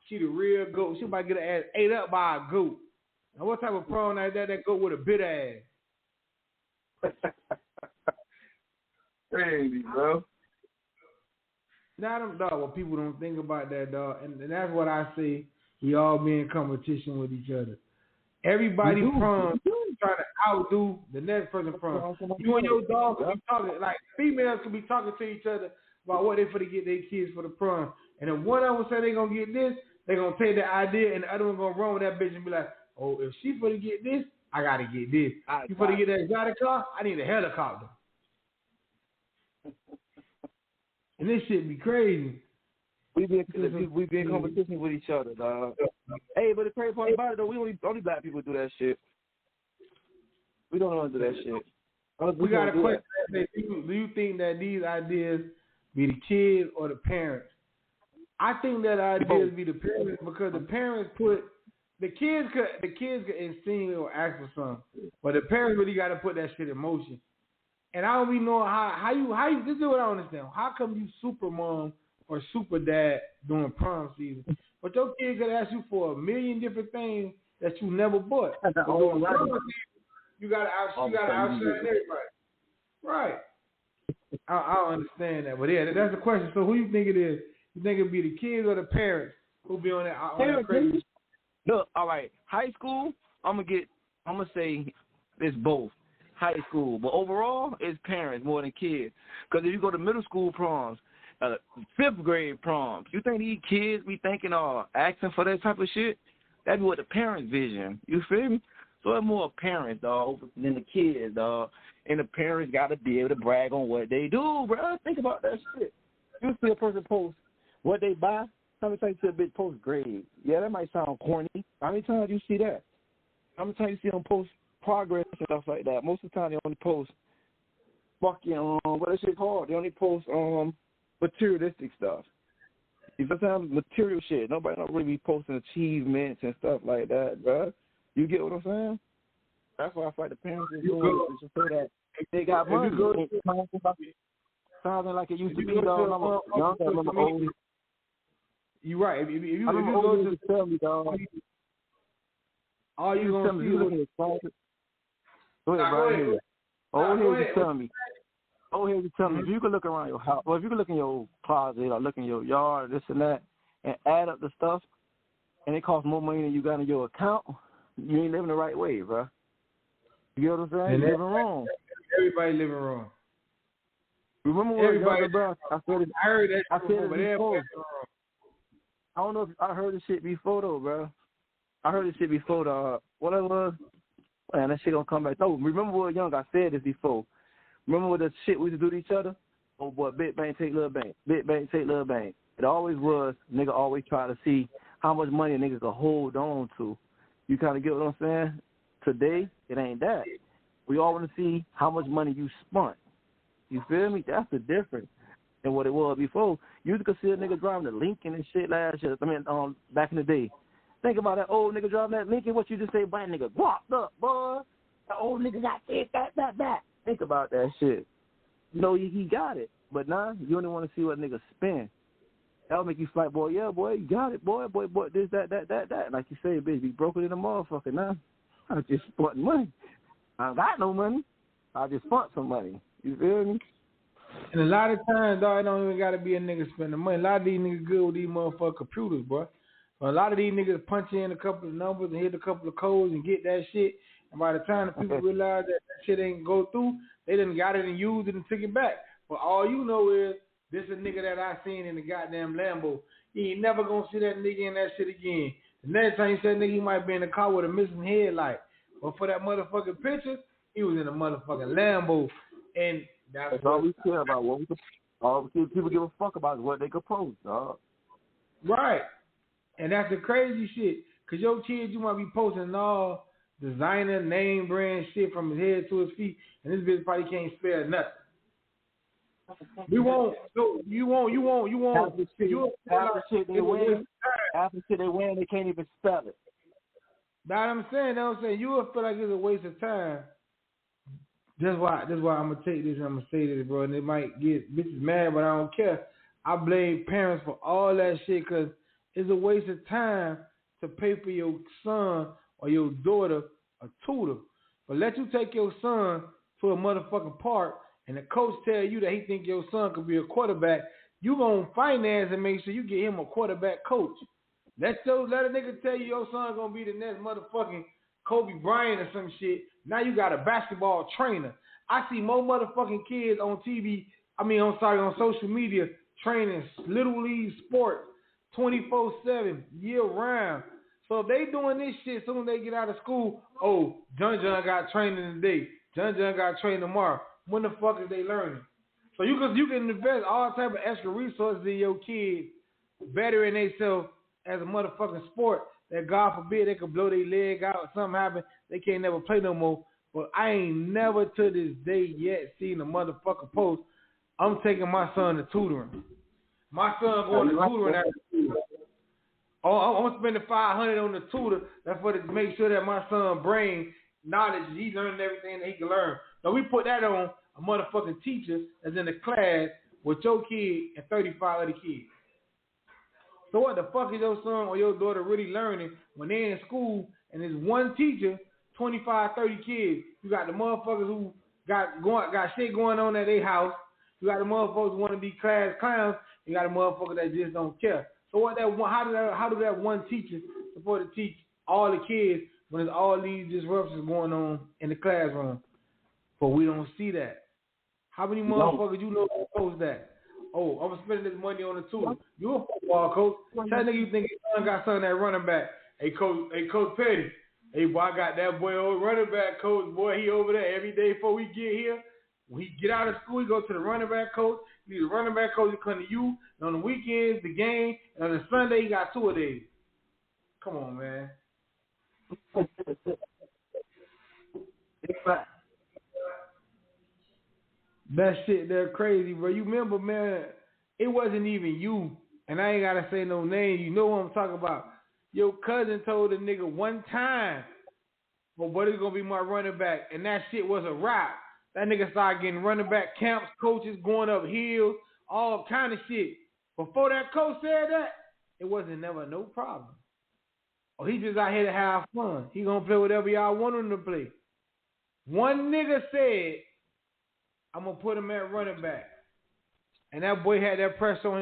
she the real goat. She about to get her ass ate up by a goat. Now what type of prom like that goat with a bit ass? Crazy, bro. Now them dog, what people don't think about that, dog, and that's what I say. We all be in competition with each other. Everybody prom trying to outdo the next person prom. You and your dog can be talking, like females can be talking to each other about what they for to get their kids for the prom. And if one of them say they gonna get this, they gonna take the idea, and the other one gonna run with that bitch and be like, oh, if she for to get this, I gotta get this. You for to get that exotic car, I need a helicopter. And this shit be crazy. We be in competition with each other, dog. Hey, but the crazy part about it though, we only black people do that shit. We don't want to do that shit. We got a question. Do you think that these ideas be the kids or the parents? I think that ideas be the parents because the parents put the kids could insinuate or ask for something, but the parents really got to put that shit in motion. And I don't even know how you this is what I don't understand. How come you super mom or super dad during prom season, but your kid could ask you for a million different things that you never bought? You gotta outshine everybody, right? I don't understand that, but yeah, that's the question. So who you think it is? You think it'd be the kids or the parents who be on that crazy? Look, all right, high school. I'm gonna say it's both. High school, but overall, it's parents more than kids. Because if you go to middle school proms, 5th grade proms, you think these kids be thinking or asking for that type of shit? That'd be what the parents' vision. You feel me? So it's more parents, dog, than the kids, dog. And the parents got to be able to brag on what they do, bro. Think about that shit. You see a person post what they buy. How many times you see a bitch post grades? Yeah, that might sound corny. How many times do you see that? How many times you see them post progress and stuff like that? Most of the time they only post fucking, what is it called? They only post materialistic stuff. You know what I'm saying? Material shit. Nobody don't really be posting achievements and stuff like that, bro. You get what I'm saying? That's why I fight the parents is doing it, just so that they got money. Sounding like it used to be, dog. I remember old. You right. If you go to tell me, dog. All you gonna see is go ahead, Brian. Old heads just telling me. Old heads just telling me. If you could look around your house, or if you could look in your closet, or look in your yard, this and that, and add up the stuff, and it costs more money than you got in your account, you ain't living the right way, bro. You know what I'm saying? You're living wrong. Everybody living wrong. Remember what everybody, bro? I heard that. I said it before. I don't know if I heard this shit before though, bro. I heard this shit before, dog. What it was? Man, that shit gonna come back. No, remember what young I said this before. Remember what the shit we used to do to each other? Oh boy, big bang take little bang. Big bang take little bang. It always was. Nigga always try to see how much money a nigga could hold on to. You kind of get what I'm saying? Today, it ain't that. We all want to see how much money you spent. You feel me? That's the difference than what it was before. You could see a nigga driving the Lincoln and shit last year. I mean, back in the day. Think about that old nigga driving that Lincoln. What you just say, boy, nigga, walked up, boy. The old nigga got this, that. Think about that shit. You know, he got it. But now, you only want to see what niggas spend. That'll make you like, boy, yeah, boy, you got it, boy, this, that. Like you say, bitch, be broken in the motherfucker now. I just spent money. I don't got no money. I just spent some money. You feel me? And a lot of times, dog, it don't even got to be a nigga spending money. A lot of these niggas good with these motherfucking computers, bro. So a lot of these niggas punch in a couple of numbers and hit a couple of codes and get that shit. And by the time the people realize that shit ain't go through, they done got it and used it and took it back. But all you know is, this a nigga that I seen in the goddamn Lambo. He ain't never gonna see that nigga in that shit again. The next time you see that nigga, he might be in the car with a missing headlight. But for that motherfucking picture, he was in a motherfucking Lambo. And that's all we care about. All people give a fuck about is what they could post, dog. Right. And that's the crazy shit. Because your kids, you might be posting all designer, name brand shit from his head to his feet. And this bitch probably can't spare nothing. You won't. Half the shit they wearing, they can't even spell it. That's what I'm saying. You will feel like it's a waste of time. That's why I'm gonna take this and I'm gonna say this, bro. And it might get bitches mad, but I don't care. I blame parents for all that shit because it's a waste of time to pay for your son or your daughter a tutor. But let you take your son to a motherfucking park and the coach tell you that he think your son could be a quarterback, you gonna finance and make sure you get him a quarterback coach. Let a nigga tell you your son gonna be the next motherfucking Kobe Bryant or some shit. Now you got a basketball trainer. I see more motherfucking kids on TV, on social media training Little League sports 24/7, year round. So if they doing this shit as soon as they get out of school, oh, John got training today. John got training tomorrow. When the fuck is they learning? So you can invest all type of extra resources in your kids, bettering themselves as a motherfucking sport that God forbid they could blow their leg out or something happen, they can't never play no more. But I ain't never to this day yet seen a motherfucker post, I'm taking my son to tutoring. My son going to tutoring after school. Oh, I'm spending $500 on the tutor. That's for to make sure that my son brain knowledge, he learning everything that he can learn. Now we put that on a motherfucking teacher that's in the class with your kid and 35 other kids. So what the fuck is your son or your daughter really learning when they're in school and there's one teacher, 25, 30 kids? You got the motherfuckers who got shit going on at their house. You got the motherfuckers who want to be class clowns. You got the motherfuckers that just don't care. So how do that one teacher support to teach all the kids when there's all these disruptions going on in the classroom? But we don't see that. How many motherfuckers you know post that? Oh, I'm spending this money on the tutor. You a football coach. Tell nigga you think your son got something that running back. Hey, Coach Petty. Hey, boy, I got that boy old running back coach, boy. He over there every day before we get here. When he get out of school, he go to the running back coach. He the running back coach, he come to you. And on the weekends, the game. And on the Sunday, he got 2 days. Come on, man. That shit, they're crazy, bro. You remember, man, it wasn't even you. And I ain't got to say no name. You know what I'm talking about. Your cousin told a nigga one time, well, what is going to be my running back? And that shit was a wrap. That nigga started getting running back camps, coaches going up hills, all kind of shit. Before that coach said that, it wasn't never no problem. Oh, he just out here to have fun. He going to play whatever y'all want him to play. One nigga said, I'm going to put him at running back. And that boy had that pressure on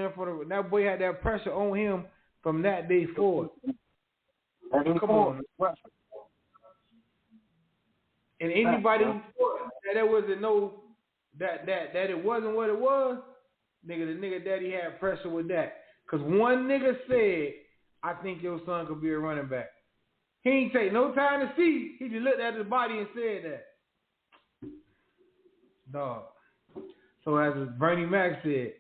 him from that day forward. Come on. And anybody who thought that there wasn't no that it wasn't what it was, nigga, the nigga daddy had pressure with that. Cause one nigga said, I think your son could be a running back. He ain't take no time to see. He just looked at his body and said that. Dog. So as Bernie Mac said,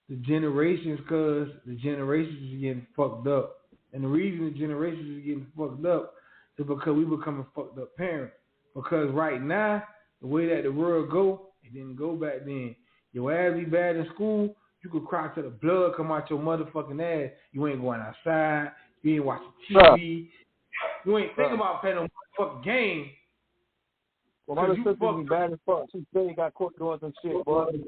the generations is getting fucked up. And the reason the generations is getting fucked up is because we becoming fucked up parents. Because right now, the way that the world go, it didn't go back then. Your ass be bad in school, you could cry till the blood come out your motherfucking ass. You ain't going outside, you ain't watching TV, you ain't thinking about playing no motherfucking game. Well, my sister be bad as fuck. She still got caught doing some shit, boy. And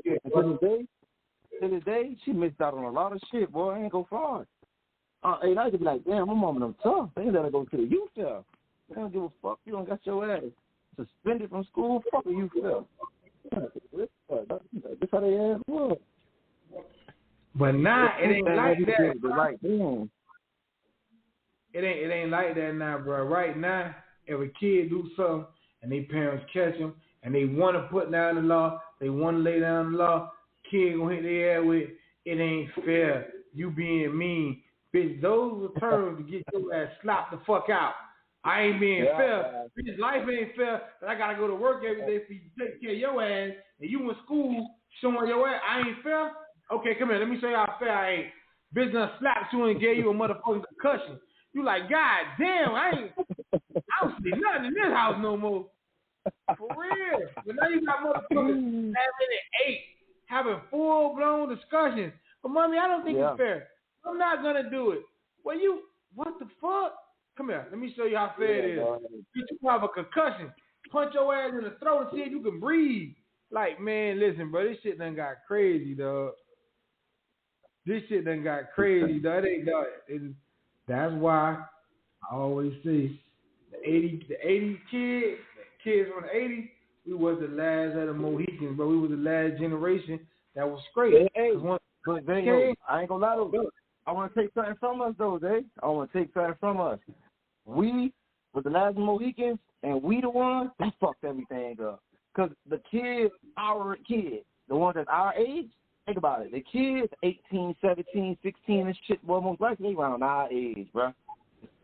to this day, she missed out on a lot of shit, boy. I ain't go far. And I could be like, damn, my mama them tough. They let her go to the youth cell. They don't give a fuck. You don't got your ass suspended from school. Fuck a youth cell. That's how they ass was. But now it ain't like that. Right it ain't like that now, bro. Right now, if a kid do something and they parents catch them and they want to put down the law, they want to lay down the law, kid gonna hit their ass with, it ain't fair. You being mean. Bitch, those are terms to get your ass slapped the fuck out. I ain't being fair. Bitch, life ain't fair, but I gotta go to work every day for you to take care of your ass, and you in school showing your ass. I ain't fair? Okay, come here. Let me show you how fair I ain't. Bitch done slapped you and gave you a motherfucking concussion. You like, God damn, I don't see nothing in this house no more. For real. But now you got motherfuckers 7 and 8 having full-blown discussions. But, mommy, I don't think it's fair. I'm not going to do it. Well, what the fuck? Come here. Let me show you how fair it is. You have a concussion. Punch your ass in the throat and see if you can breathe. Like, man, listen, bro. This shit done got crazy, dog. This shit done got crazy, dog. That's why I always say the 80 kids from the 80s, we was the last of the Mohicans, bro. We was the last generation that was straight. Hey, but I ain't gonna lie to you. I want to take something from us, though, Jay. I want to take something from us. We were the last Mohicans, and we the ones that fucked everything up. Because the kids, our kids, the ones that's our age, think about it. The kids, 18, 17, 16 and shit, well, most likely around our age, bro.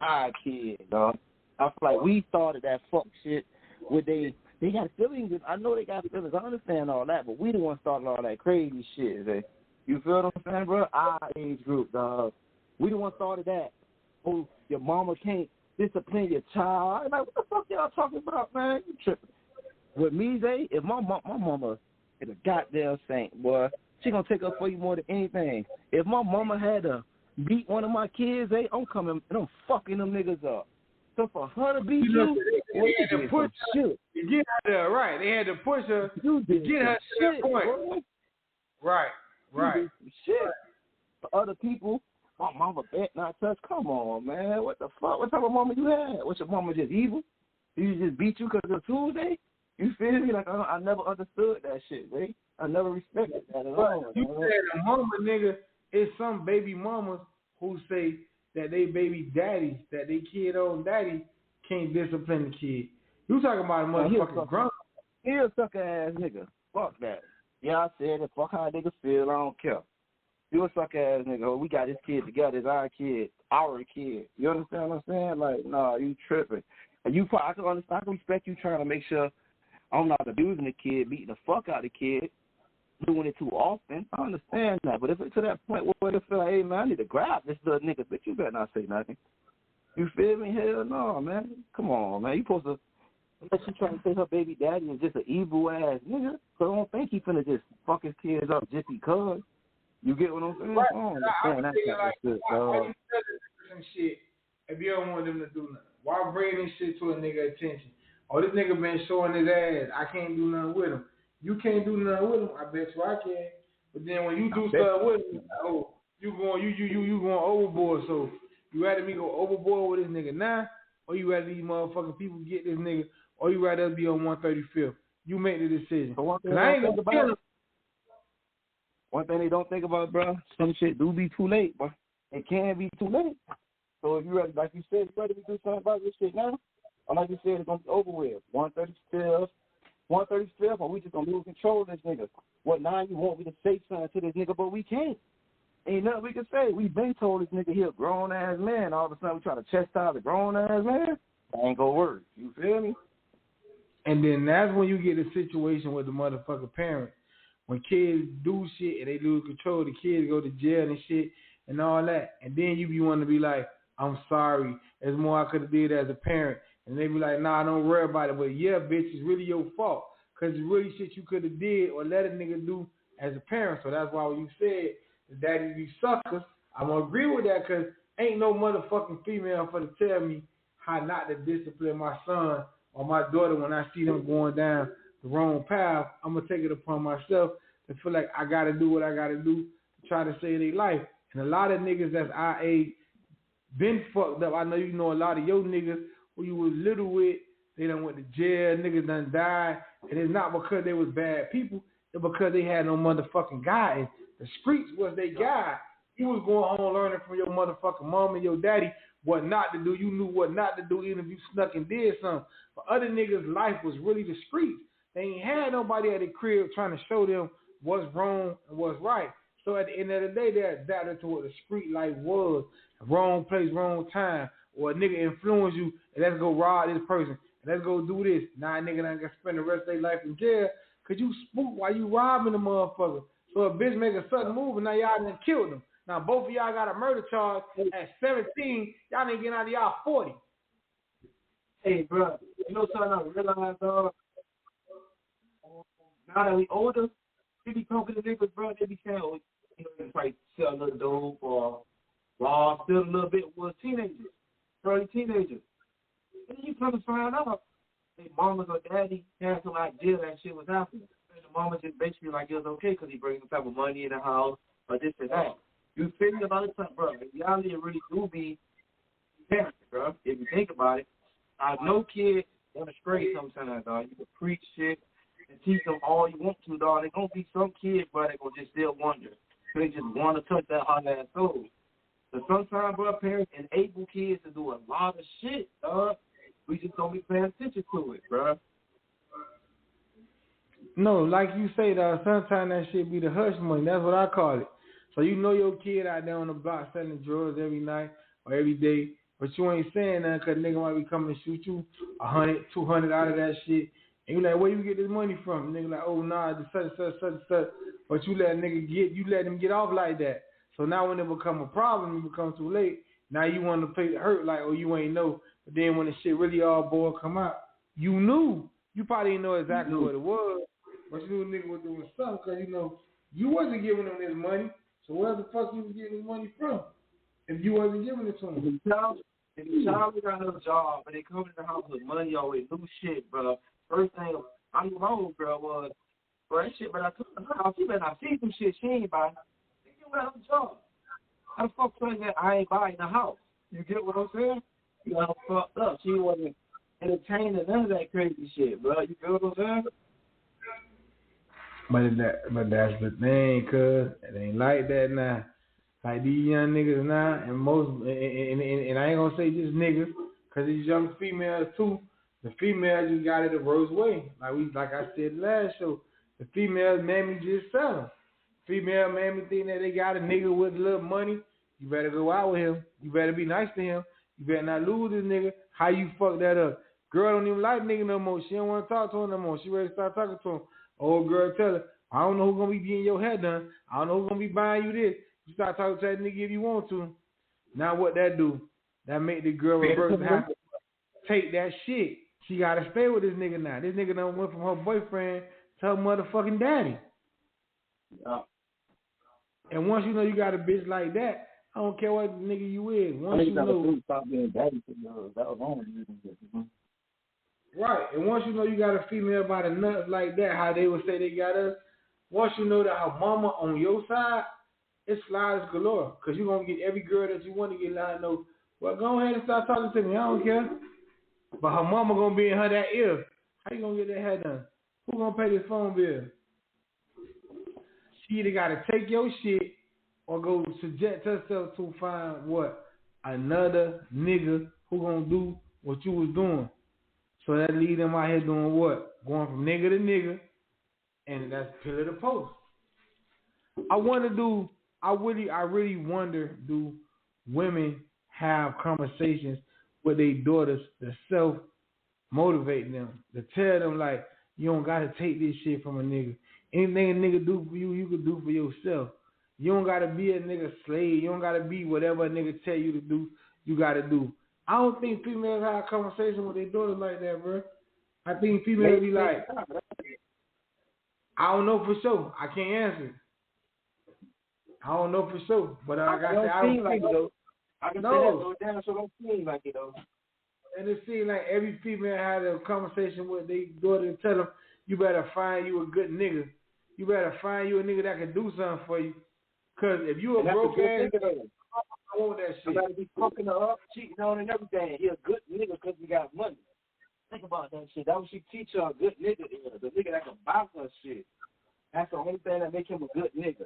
Our kids, dog. I feel like we started that fuck shit with they got feelings. I know they got feelings. I understand all that, but we the ones started all that crazy shit, Jay. You feel what I'm saying, bro? Our age group, dog. We the ones started that. Oh, your mama can't discipline your child. I'm like, what the fuck y'all talking about, man? You tripping. With me, Zay, if my mama is a goddamn saint, boy, she gonna take up for you more than anything. If my mama had to beat one of my kids, Zay, I'm coming and I'm fucking them niggas up. So for her to beat you, they had to push her to get her there, right? They had to push her to get her to that point. Bro. Right. Shit. For other people, my mama bet not touch. Come on, man. What the fuck? What type of mama you had? Was your mama just evil? Did you just beat you because of Tuesday? You feel me? Like, I never understood that shit, man. I never respected that at all. You said a mama, nigga, it's some baby mamas who say that they baby daddy, that they kid own daddy can't discipline the kid. You talking about a motherfucking grunt. He a sucker ass nigga. Fuck that. Yeah, I said it. Fuck how niggas feel. I don't care. You a sucker ass nigga. Oh, we got this kid together. It's our kid. You understand what I'm saying? Like, nah, you tripping. And I can understand, I can respect you trying to make sure I'm not abusing the kid, beating the fuck out of the kid, doing it too often. I understand that. But if it's to that point where they feel like, hey, man, I need to grab this little nigga, bitch, you better not say nothing. You feel me? Hell no, man. Come on, man. You supposed to, unless she trying to say her baby daddy is just an evil-ass nigga, so I don't think he finna just fuck his kids up just because. You get what I'm saying? Right. I don't understand that type of shit, Why some shit if you don't want them to do nothing? Why bring this shit to a nigga attention? Oh, this nigga been showing his ass. I can't do nothing with him. You can't do nothing with him. I bet you I can. But then when you do stuff with him, oh, you going overboard. So you rather me go overboard with this nigga now, or you rather these motherfucking people get this nigga, or you rather be on 135th? You make the decision. Cause I ain't gonna kill him. One thing they don't think about, bro, some shit do be too late, but it can be too late. So if you ready, like you said, you ready to do something about this shit now, or like you said, it's gonna be over with. 135th, or we just gonna lose control of this nigga. What now? You want me to say something to this nigga, but we can't. Ain't nothing we can say. We been told this nigga he a grown ass man. All of a sudden we try to chastise a grown ass man. That ain't gonna work. You feel me? And then that's when you get a situation with the motherfucking parent. When kids do shit and they lose control, the kids go to jail and shit and all that. And then you be wanting to be like, I'm sorry. There's more I could have did as a parent. And they be like, nah, don't worry about it. But yeah, bitch, it's really your fault. Because it's really shit you could have did or let a nigga do as a parent. So that's why when you said the daddy be suckers, I'm going to agree with that because ain't no motherfucking female for to tell me how not to discipline my son or my daughter when I see them going down the wrong path. I'm going to take it upon myself to feel like I got to do what I got to do to try to save their life. And a lot of niggas that's our age been fucked up. I know you know a lot of your niggas who you was little with, they done went to jail, niggas done died. And it's not because they was bad people, it's because they had no motherfucking guidance. The streets was their guide. You was going home learning from your motherfucking mom and your daddy what not to do. You knew what not to do even if you snuck and did something. But other niggas' life was really the streets. They ain't had nobody at the crib trying to show them what's wrong and what's right. So at the end of the day, they adapted to what the street life was. Wrong place, wrong time. Or a nigga influence you, and let's go rob this person. And let's go do this. Now a nigga done got to spend the rest of their life in jail because you spook while you robbing the motherfucker. So a bitch make a sudden move, and now y'all done killed him. Now both of y'all got a murder charge at 17. Y'all ain't getting out of y'all 40. Hey, bro, you know something I realized, dog? Now that we older, we be talking to niggas, bro, they be saying, oh, you know, they probably sell a little dope or raw, still a little bit with teenagers, early teenagers. And you come to find out, their mamas or daddy had some idea that shit was happening. And the mama just basically like, it was okay because he brings some type of money in the house or this and that. You think about it, bro, in reality, it really do be parents, bro, if you think about it. I know kids want to stray sometimes, dog. You can preach shit and teach them all you want to, dog. There's going to be some kids, bro, that going to just still wonder. They just want to touch that hard-ass soul. But sometimes, bro, parents enable kids to do a lot of shit, dog. We just don't be paying attention to it, bro. No, like you say, dog, sometimes that shit be the hush money. That's what I call it. So you know your kid out there on the block selling drugs every night or every day, but you ain't saying nothing because nigga might be coming to shoot you 100, 200 out of that shit. And you like, where you get this money from? And nigga like, oh, nah, the such. But you let them get off like that. So now when it become a problem, it becomes too late. Now you want to play the hurt like, oh, you ain't know. But then when the shit really all boil come out, you knew. You probably didn't know exactly what it was, but you knew the nigga was doing something because, you know, you wasn't giving him this money. So where the fuck you was getting his money from if you wasn't giving it to him? If the child got a job and they come to the house with money always new shit, bro. First thing I knew my old girl was, bro, that shit, but I took her house. She better not see some shit she ain't buying. You got a job. How the fuck saying that I ain't buying the house? You get what I'm saying? You got her fucked up. She wasn't entertaining none of that crazy shit, bro. You feel what I'm saying? But that's the thing, cuz it ain't like that now. Like these young niggas now, and most, and I ain't gonna say just niggas, cause these young females too. The females just got it the worst way. Like I said last show, the females mammy just sell them. Female mammy think that they got a nigga with a little money. You better go out with him. You better be nice to him. You better not lose this nigga. How you fuck that up? Girl don't even like nigga no more. She don't want to talk to him no more. She ready to start talking to him. Old girl tell her, I don't know who's going to be getting your hair done. I don't know who's going to be buying you this. You start talking to that nigga if you want to. Now what that do? That make the girl reverse and have to take that shit. She got to stay with this nigga now. This nigga done went from her boyfriend to her motherfucking daddy. Yeah. And once you know you got a bitch like that, I don't care what nigga you is. Once you know, stop being daddy to you. That was wrong. right. And once you know you got a female by the nuts like that, how they would say they got us. Once you know that her mama on your side, it's flies galore. Cause you gonna get every girl that you want to get lined up. Well, go ahead and start talking to me. I don't care. But her mama gonna be in her that ear. How you gonna get that hair done? Who gonna pay this phone bill? She either gotta take your shit or go subject herself to find what? Another nigga who gonna do what you was doing. So that lead them out here doing what? Going from nigga to nigga, and that's pillar to post. I really wonder, do women have conversations with their daughters to self-motivate them, to tell them, like, you don't got to take this shit from a nigga. Anything a nigga do for you, you can do for yourself. You don't got to be a nigga slave. You don't got to be whatever a nigga tell you to do, you got to do. I don't think females have a conversation with their daughters like that, bro. I think females be like, I don't know for sure. I can't answer. I don't know for sure. But like I said, I don't like it, though. I can say that, though, damn, so don't seem like it, though. And it seems like every female had a conversation with their daughter and tell them, you better find you a good nigga. You better find you a nigga that can do something for you. Because if you a broke ass, I want that shit. You gotta be fucking her up, cheating on her and everything. He a good nigga because he got money. Think about that shit. That what she teach her a good nigga is. The nigga that can buy her shit. That's the only thing that make him a good nigga.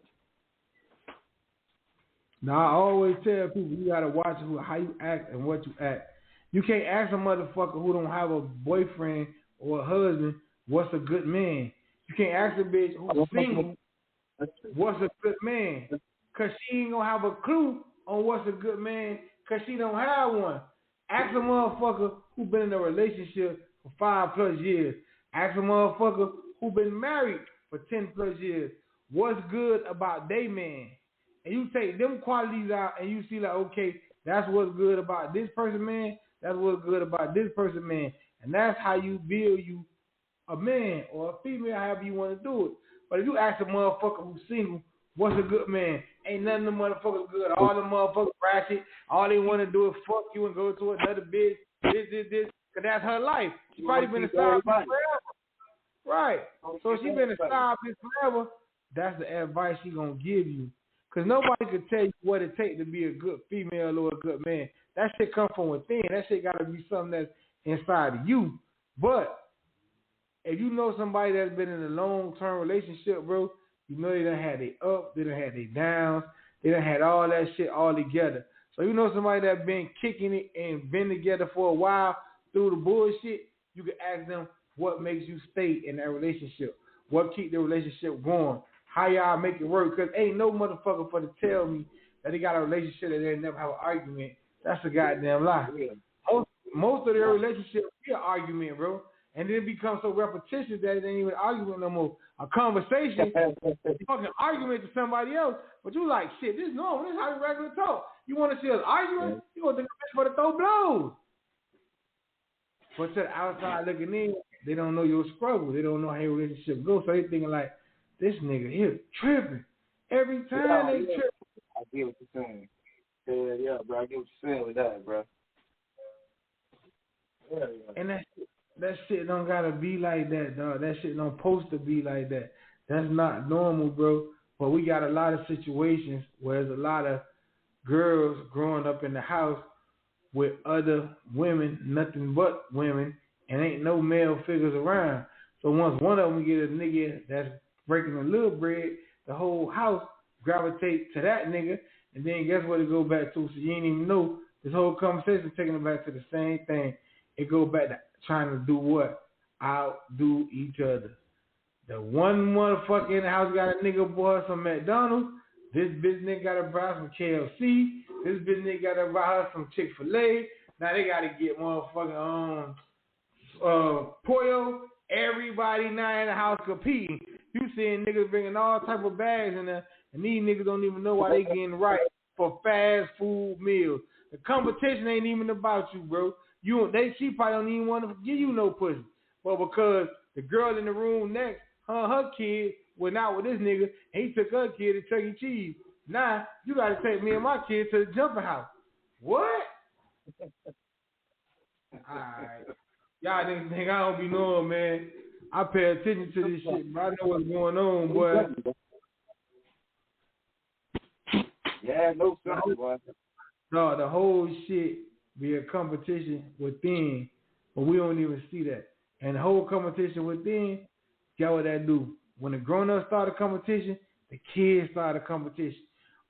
Now, I always tell people, you gotta watch how you act and what you act. You can't ask a motherfucker who don't have a boyfriend or a husband, what's a good man. You can't ask a bitch who's single, what's a good man. Because she ain't gonna have a clue on what's a good man because she don't have one. Ask a motherfucker who been in a relationship for 5+ years. Ask a motherfucker who been married for 10+ years. What's good about they man? And you take them qualities out and you see like, okay, that's what's good about this person, man. That's what's good about this person, man. And that's how you build you a man or a female, however you want to do it. But if you ask a motherfucker who's single, what's a good man? Ain't none of them motherfuckers good. All the motherfuckers ratchet. All they want to do is fuck you and go to another bitch. This. Because that's her life. She probably been a side bitch forever. Right. So she been a side bitch forever. That's the advice she going to give you. Because nobody can tell you what it takes to be a good female or a good man. That shit come from within. That shit got to be something that's inside of you. But if you know somebody that's been in a long-term relationship, bro, you know they done had their ups, they done had their downs, they done had all that shit all together. So you know somebody that's been kicking it and been together for a while through the bullshit, you can ask them what makes you stay in that relationship, what keep the relationship going, how y'all make it work. Because ain't no motherfucker for to tell me that they got a relationship that they never have an argument. That's a goddamn lie. Most of their relationships be an argument, bro. And then it becomes so repetitious that it ain't even an argument no more. A conversation, a fucking argument to somebody else, but you like, shit, this is normal. This is how we regular talk. You want to see us arguing? You going to think for the throw blows. But to the outside looking in, they don't know your struggle. They don't know how your relationship goes. So they thinking like, this nigga here tripping. Every time they trip. I get what you're saying. Yeah, bro. I get what you're saying with that, bro. Yeah. And that shit don't gotta be like that, dog. That shit don't supposed to be like that. That's not normal, bro. But we got a lot of situations where there's a lot of girls growing up in the house with other women, nothing but women, and ain't no male figures around. So once one of them get a nigga that's breaking a little bread, the whole house gravitate to that nigga, and then guess what it go back to? So you ain't even know this whole conversation taking it back to the same thing. It go back to trying to do what? Outdo each other. The one motherfucker in the house got a nigga boy some McDonald's. This bitch nigga got to buy some KFC. This bitch nigga got to buy her some Chick-fil-A. Now they got to get motherfucking Pollo, everybody now in the house competing. You seeing niggas bringing all type of bags in there, and these niggas don't even know why they getting right for fast food meals. The competition ain't even about you, bro. She probably don't even want to give you no pussy, but because the girl in the room next, her kid went out with this nigga, and he took her kid to Chuck E. Cheese. Now you got to take me and my kid to the jumping house. What? Alright. Y'all niggas think I don't be knowing, man. I pay attention to this shit, but I know what's going on, boy. Yeah, no sense, boy. No, the whole shit be a competition within, but we don't even see that. And the whole competition within, get what that do? When the grown-ups start a competition, the kids start a competition.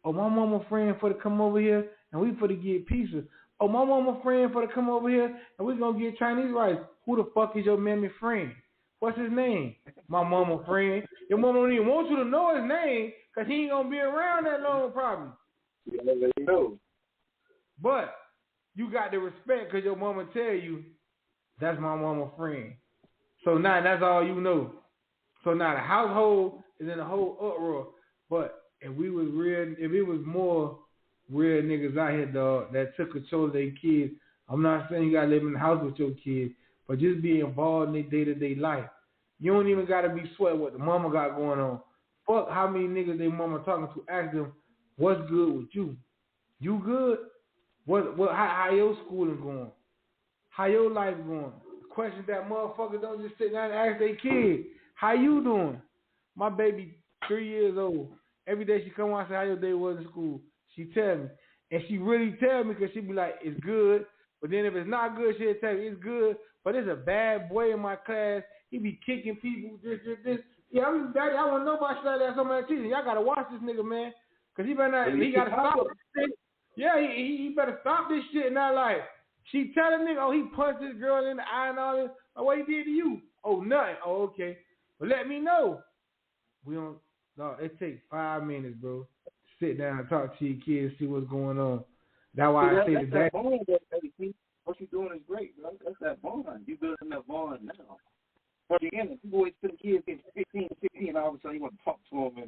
Oh, my mama friend for to come over here, and we for to get pizza. Oh, my mama friend for to come over here, and we gonna get Chinese rice. Who the fuck is your mammy friend? What's his name? My mama friend. Your mama don't even want you to know his name, because he ain't gonna be around that long probably. Yeah, they know. But you got the respect because your mama tell you, that's my mama friend. So now that's all you know. So now the household is in a whole uproar. But if it was more real niggas out here, dog, that took control of their kids, I'm not saying you gotta live in the house with your kids, but just be involved in their day-to-day life. You don't even gotta be sweating what the mama got going on. Fuck how many niggas they mama talking to, ask them, what's good with you? You good? How your schooling going? How your life going? Questions that motherfuckers don't just sit down and ask their kid. How you doing? My baby 3 years old. Every day she come on and say how your day was in school. She tell me. And she really tell me because she be like, it's good. But then if it's not good, she'll tell me it's good. But there's a bad boy in my class. He be kicking people, this. Yeah, Daddy, I want to know about shit like that. So much teaching. Y'all got to watch this nigga, man. Because he got to stop this shit. Yeah, he better stop this shit. Not like, she tell a nigga, oh, he punched this girl in the eye and all this. Oh, what he did to you? Oh, nothing. Oh, okay. But let me know. We don't, no, it takes 5 minutes, bro. Sit down and talk to your kids, see what's going on. That's why I say that. What you're doing is great, bro. That's that bond. You're building that bond now. But again, if you always put the kids in 15, 16, all of a sudden you want to talk to them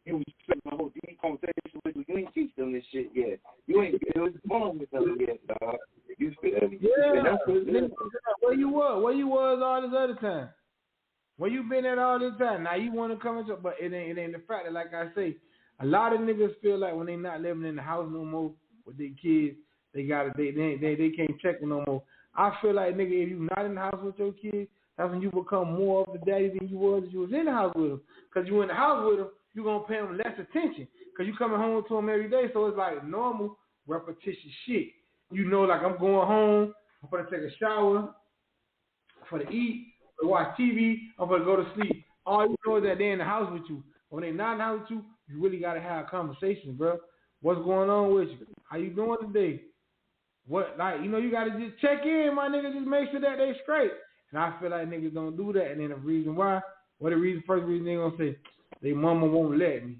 and you spend the whole deep conversation with them. You ain't teach them this shit yet. You ain't built the bond with them yet, dog. You feel me? Yeah. Where you was all this other time? Where you been at all this time? Now you want to come into, but it ain't the fact that, like I say, a lot of niggas feel like when they not living in the house no more with their kids, they can't check them no more. I feel like, nigga, if you not in the house with your kids, that's when you become more of the daddy than you was if you was in the house with them. Because you in the house with them, you going to pay them less attention. Because you coming home to them every day, so it's like normal, repetitious shit. You know, like I'm going home, I'm going to take a shower, I'm going to eat, I'm going to watch TV, I'm going to go to sleep. All you know is that they're in the house with you. When they're not in the house with you, you really got to have conversations, bro. What's going on with you? How you doing today? What, like, you know, you got to just check in, my nigga, just make sure that they straight. And I feel like niggas don't do that. And then the reason why, first reason they going to say, they mama won't let me.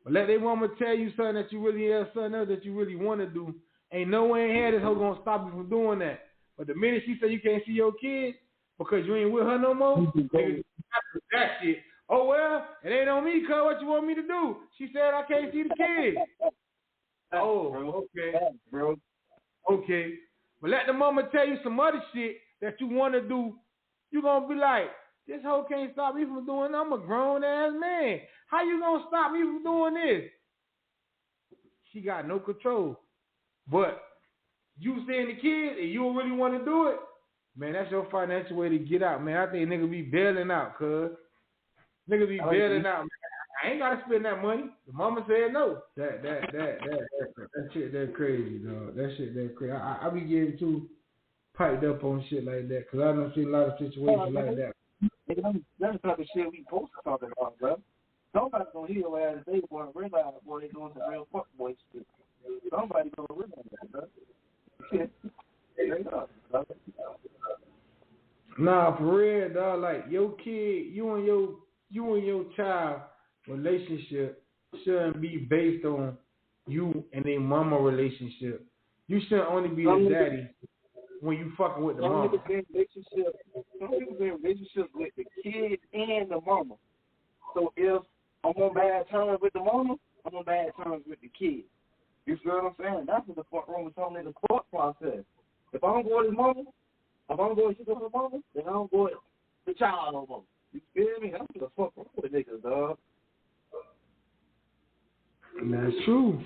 But let their mama tell you something that you really have, something else that you really want to do. Ain't no way in here this hoe going to stop you from doing that. But the minute she say you can't see your kid because you ain't with her no more, niggas, that shit. Oh, well, it ain't on me, cuz. What you want me to do? She said I can't see the kid. Oh, okay. Bro. Okay. But let the mama tell you some other shit that you want to do. You going to be like, this hoe can't stop me from doing it. I'm a grown-ass man. How you going to stop me from doing this? She got no control. But you seeing the kid and you don't really want to do it, man, that's your financial way to get out, man. I think nigga be bailing out, cuz. Nigga be bailing out, man. I ain't gotta spend that money. The mama said no. That shit that crazy, dog. That shit that crazy. I be getting too piped up on shit like that because I done seen a lot of situations like that. Nigga, that's the type of shit we supposed to talk about, bro. Somebody's gonna hear your ass today, boy, and realize, boy, they doing some real fuck boy shit. Somebody gonna realize that, bro. Nah, for real, dog. Like your kid, you and your child relationship shouldn't be based on you and their mama relationship. You shouldn't only be the daddy. when you fucking with the Some mama. niggas be in relationships with the kid and the mama. So if I'm on bad terms with the mama, I'm on bad terms with the kid. You feel what I'm saying? That's what the fuck wrong with some niggas' thought process. If I don't go with his mama, if I don't go with his mama, then I don't go with the child no more. You feel me? That's what the fuck wrong with niggas, dog. And that's true.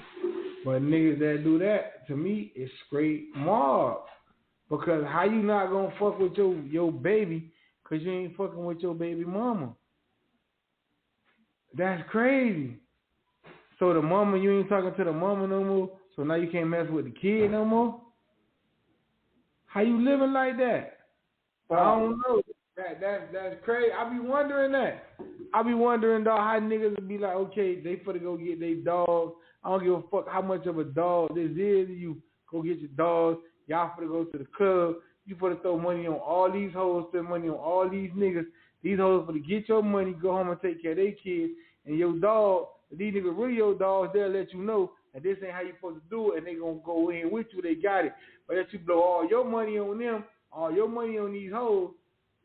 But niggas that do that, to me, is straight mob. Because how you not gonna fuck with your baby because you ain't fucking with your baby mama? That's crazy. So the mama, you ain't talking to the mama no more, so now you can't mess with the kid no more? How you living like that? I don't know. That's crazy. I be wondering that. I be wondering, dog, how niggas would be like, okay, they finna go get their dog. I don't give a fuck how much of a dog this is. You go get your dogs. Y'all finna go to the club. You finna throw money on all these hoes, spend money on all these niggas. These hoes finna get your money, go home and take care of their kids. And your dog, these niggas really your dogs, they'll let you know that this ain't how you supposed to do it, and they gonna go in with you, they got it. But if you blow all your money on them, all your money on these hoes,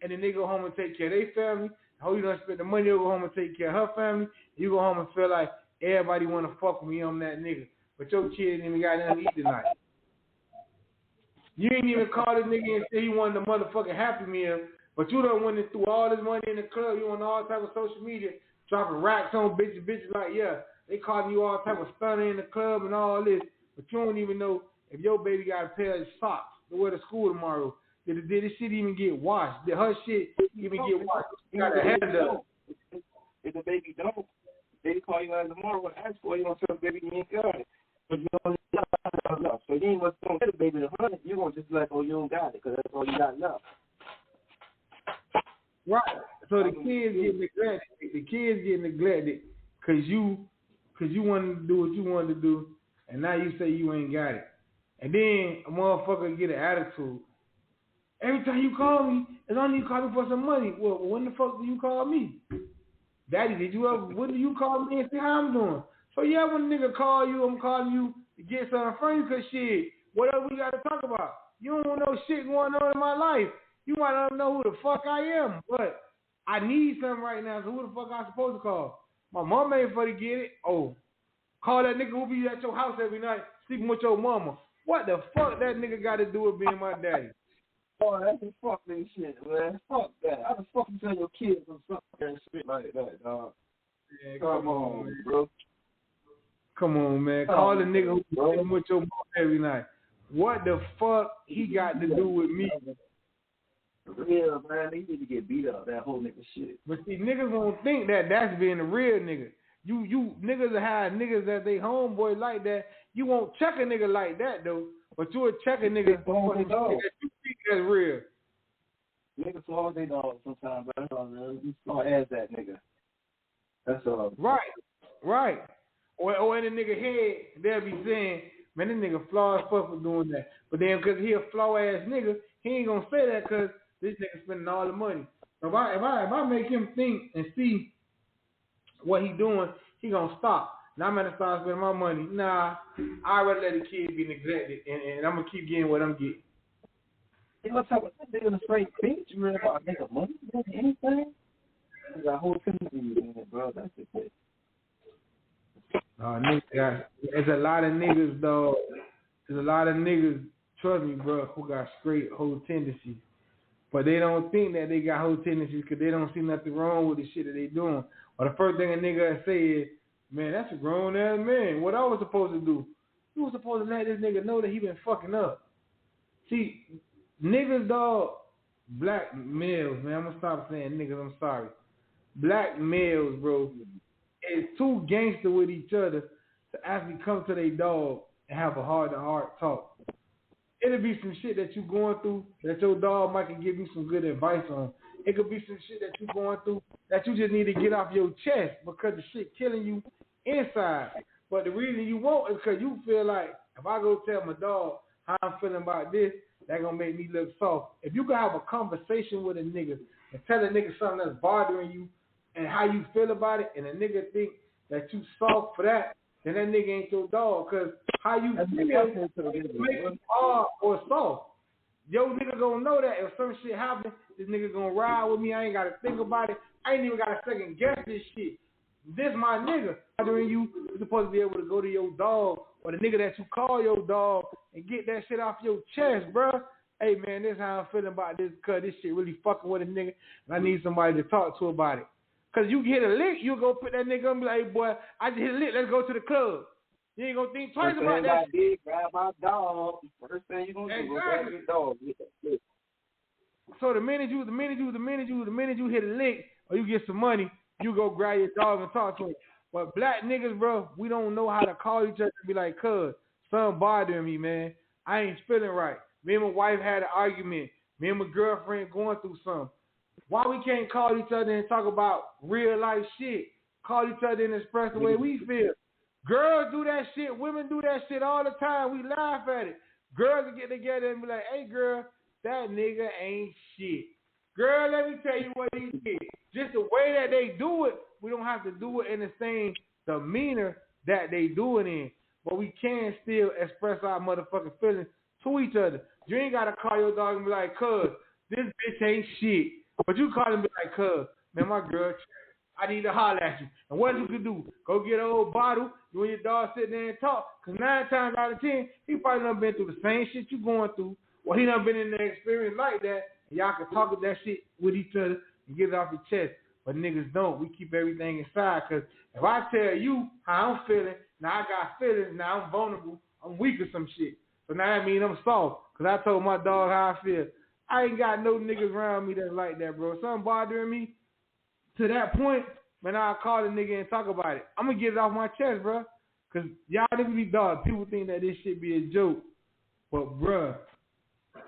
and then they go home and take care of their family, the hoe you done spend the money, you'll go home and take care of her family, you go home and feel like everybody wanna fuck with me, I'm that nigga. But your kid ain't even got nothing to eat tonight. You ain't even call this nigga and say he wanted the motherfucking Happy Meal, but you done went and threw all this money in the club, you on all type of social media, dropping racks on bitches like, yeah, they calling you all type of stunner in the club and all this, but you don't even know if your baby got a pair of socks to wear to school tomorrow. Did this shit even get washed? Did her shit even get washed? You got a hand up. If the baby don't, they call you out tomorrow and ask for it, you don't tell the baby you ain't got it. But you don't got enough. So you ain't going to get the baby the 100, you're going to just be like, oh, you don't got it, because that's all you got left. Right. So the kids get neglected. The kids get neglected because you wanted to do what you wanted to do, and now you say you ain't got it. And then a motherfucker get an attitude. Every time you call me, it's only you call me for some money. Well, when the fuck do you call me? Daddy, when do you call me and say how I'm doing? So yeah, when a nigga call you, I'm calling you to get something from you, because shit, whatever we got to talk about. You don't know shit going on in my life. You might not know who the fuck I am, but I need something right now, so who the fuck I supposed to call? My mom ain't for to get it. Oh, call that nigga who be at your house every night, sleeping with your mama. What the fuck that nigga got to do with being my daddy? Oh, that's some fucking shit, man. Fuck that. How the fuck you tell your kids some fucking shit like that, dog? Yeah, come on, man. Bro. Come on, man. Call the nigga who be sleeping with your mama every night. What the fuck he got to do with me? Yeah, man, they need to get beat up, that whole nigga shit. But see, niggas don't think that that's being a real nigga. You niggas have niggas that they homeboy like that. You won't check a nigga like that, though. But you will check a nigga for some shit that you think that's real. Niggas flaws they dog sometimes, but that's all, man. You flaw as that nigga. That's all. Right. Or in a nigga head, they'll be saying, man, this nigga flaw as fuck for doing that. But then because he a flaw ass nigga, he ain't gonna say that because this nigga spending all the money. If I make him think and see what he doing, he gonna stop. Now I'm gonna start spending my money. Nah, I'd rather let the kid be neglected, and I'm gonna keep getting what I'm getting. You know, talk about that nigga in a straight bitch. You read about nigga money, anything? You got a whole tendency in it, bro. That's the thing. Nigga, there's a lot of niggas, though. There's a lot of niggas, trust me, bro, who got straight whole tendencies. But they don't think that they got whole tendencies because they don't see nothing wrong with the shit that they doing. Or the first thing a nigga say is, man, that's a grown-ass man. What I was supposed to do? You was supposed to let this nigga know that he been fucking up. See, niggas, dog, black males, man, I'm going to stop saying niggas, I'm sorry. Black males, bro, is too gangster with each other to actually come to their dog and have a heart-to-heart talk. It'll be some shit that you going through that your dog might can give you some good advice on. It could be some shit that you going through that you just need to get off your chest because the shit killing you inside. But the reason you won't is because you feel like if I go tell my dog how I'm feeling about this, that gonna make me look soft. If you can have a conversation with a nigga and tell a nigga something that's bothering you and how you feel about it, and a nigga think that you soft for that, then that nigga ain't your dog. Because how you feel makes you hard or soft. yo nigga gonna know that if some shit happen, this nigga gonna ride with me. I ain't gotta think about it. I ain't even gotta second guess this shit. This my nigga. You supposed to be able to go to your dog or the nigga that you call your dog and get that shit off your chest, bro. Hey man, this is how I'm feeling about this, cause this shit really fucking with a nigga, and I need somebody to talk to about it. Cause you hit a lick, you go put that nigga up and be like, hey boy, I just hit a lick, let's go to the club. You ain't gonna think twice about that shit. Did, grab my dog. First thing you gonna do, go grab your dog. So the minute you hit a lick or you get some money, you go grab your dog and talk to him. But black niggas, bro, we don't know how to call each other and be like, cuz, something bothering me, man. I ain't feeling right. Me and my wife had an argument. Me and my girlfriend going through something. Why we can't call each other and talk about real life shit? Call each other and express the way we feel. Girls do that shit. Women do that shit all the time. We laugh at it. Girls will get together and be like, hey, girl, that nigga ain't shit. Girl, let me tell you what he did. Just the way that they do it, we don't have to do it in the same demeanor that they do it in. But we can still express our motherfucking feelings to each other. You ain't got to call your dog and be like, cuz, this bitch ain't shit. But you call him and be like, cuz, man, my girl, I need to holler at you. And what you can do, go get an old bottle, you and your dog sit there and talk. Because 9 times out of 10, he probably done been through the same shit you going through. Or he done been in the experience like that. And y'all can talk that shit with each other and get it off your chest. But niggas don't. We keep everything inside. Because if I tell you how I'm feeling, now I got feelings, now I'm vulnerable, I'm weak or some shit. So now that means I'm soft. Because I told my dog how I feel. I ain't got no niggas around me that's like that, bro. Something bothering me to that point, man, I'll call the nigga and talk about it. I'm going to get it off my chest, bro. Because y'all niggas be dog. People think that this shit be a joke. But, bruh,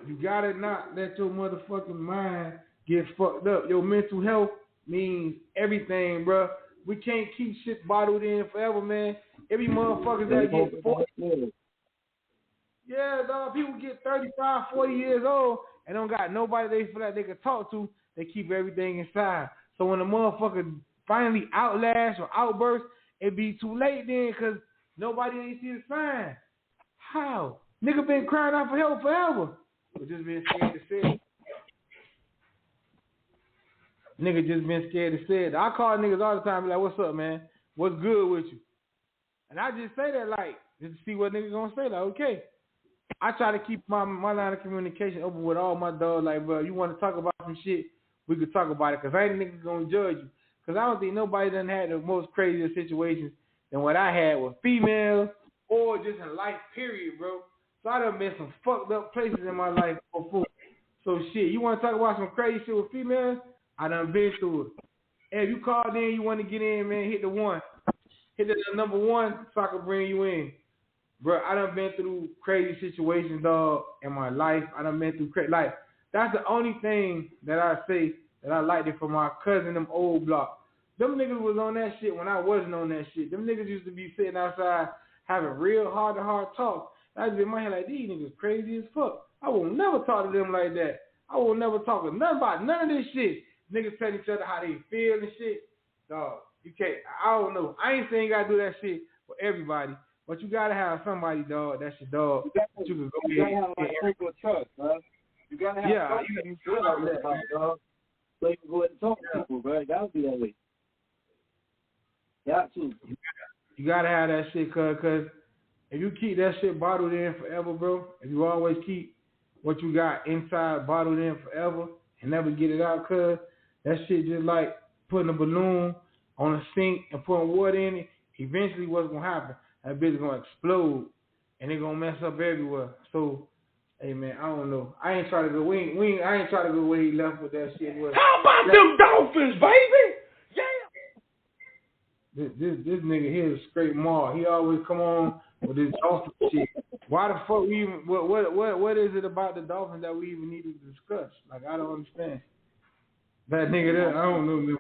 you got to not let your motherfucking mind get fucked up. Your mental health means everything, bruh. We can't keep shit bottled in forever, man. Every motherfucker that get 40. Yeah, dog, people get 35, 40 years old and don't got nobody they feel like they can talk to. They keep everything inside. So when a motherfucker finally outlash or outburst, it be too late then because nobody ain't see the sign. How? Nigga been crying out for help forever. But just been scared to say it. Nigga just been scared to say it. I call niggas all the time, be like, what's up, man? What's good with you? And I just say that like, just to see what nigga gonna say. Like, okay. I try to keep my line of communication open with all my dogs. Like, bro, you want to talk about some shit, we could talk about it. Because I ain't niggas going to judge you. Because I don't think nobody done had the most craziest situations than what I had with females or just in life, period, bro. So I done been some fucked up places in my life before. So, shit, you want to talk about some crazy shit with females? I done been through it. And if you called in, you want to get in, man, hit the 1. Hit the number 1 so I can bring you in. Bro, I done been through crazy situations, dog, in my life. I done been through crazy. Like, that's the only thing that I say that I liked it from my cousin, them old block. Them niggas was on that shit when I wasn't on that shit. Them niggas used to be sitting outside having real heart-to-heart talk. I just be in my head like, these niggas crazy as fuck. I will never talk to them like that. I will never talk to nothing about none of this shit. Niggas tell each other how they feel and shit. Dog, you can't. I don't know. I ain't saying you gotta do that shit for everybody. But you gotta have somebody, dog. That's your dog. You can go you gotta have like circle of trust, bro. You gotta have something you feel like that, dog. So you can go ahead and talk to people, bro. It gotta be that way. Got to. You gotta have that shit, cause if you keep that shit bottled in forever, bro, if you always keep what you got inside bottled in forever and never get it out, cause that shit just like putting a balloon on a sink and putting water in it. Eventually, what's gonna happen? That bitch is gonna explode, and it gonna mess up everywhere. So, hey man, I don't know. I ain't trying to go. I ain't trying to go where he left with that shit. How about them Dolphins, baby? Yeah. This nigga here is straight Mar. He always come on with this Dolphin shit. Why the fuck we even? What is it about the Dolphins that we even need to discuss? Like I don't understand. That nigga there, I don't know.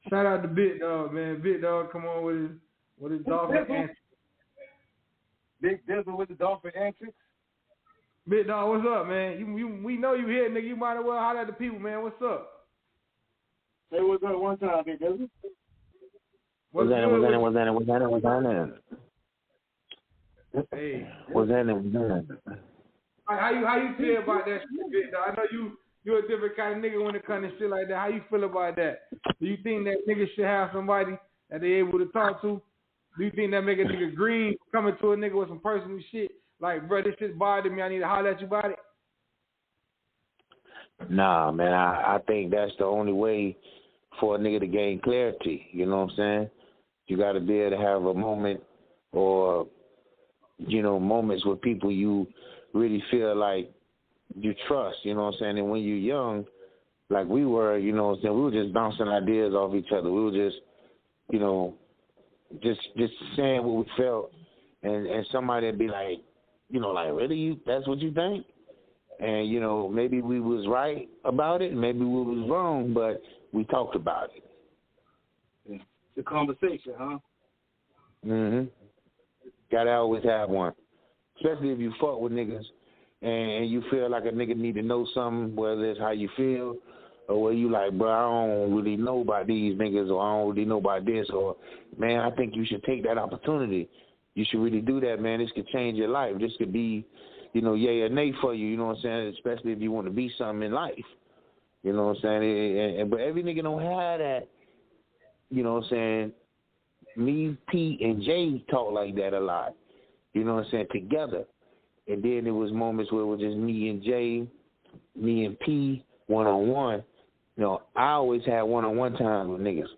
Shout out to Big Dog, man. Big Dog, come on with his Dolphin antics. Big Dizzle with the Dolphin antics. Big Dog, what's up, man? We know you here, nigga. You might as well holler at the people, man. What's up? Say what's up one time, Big Dizzle. What's that? Hey. What's that? How you feel about that shit, Big Dog? I know you're a different kind of nigga when it comes to shit like that. How you feel about that? Do you think that nigga should have somebody that they able to talk to? Do you think that make a nigga green coming to a nigga with some personal shit? Like, bro, this shit bothered me. I need to holler at you about it. Nah, man, I think that's the only way for a nigga to gain clarity. You know what I'm saying? You got to be able to have a moment or, you know, moments with people you really feel like you trust, you know what I'm saying? And when you're young, like we were, you know what I'm saying, we were just bouncing ideas off each other. We were just, you know, just saying what we felt. And somebody would be like, you know, like, really, that's what you think? And, you know, maybe we was right about it, maybe we was wrong, but we talked about it. The conversation, huh? Mm-hmm. Gotta always have one. Especially if you fuck with niggas and you feel like a nigga need to know something, whether it's how you feel or where you like, bro, I don't really know about these niggas or I don't really know about this, or, man, I think you should take that opportunity. You should really do that, man. This could change your life. This could be, you know, yay or nay for you, you know what I'm saying, especially if you want to be something in life. You know what I'm saying? But every nigga don't have that, you know what I'm saying? Me, P, and Jay talk like that a lot, you know what I'm saying, together. And then there was moments where it was just me and Jay, me and P, one-on-one. You know, I always had one-on-one time with niggas.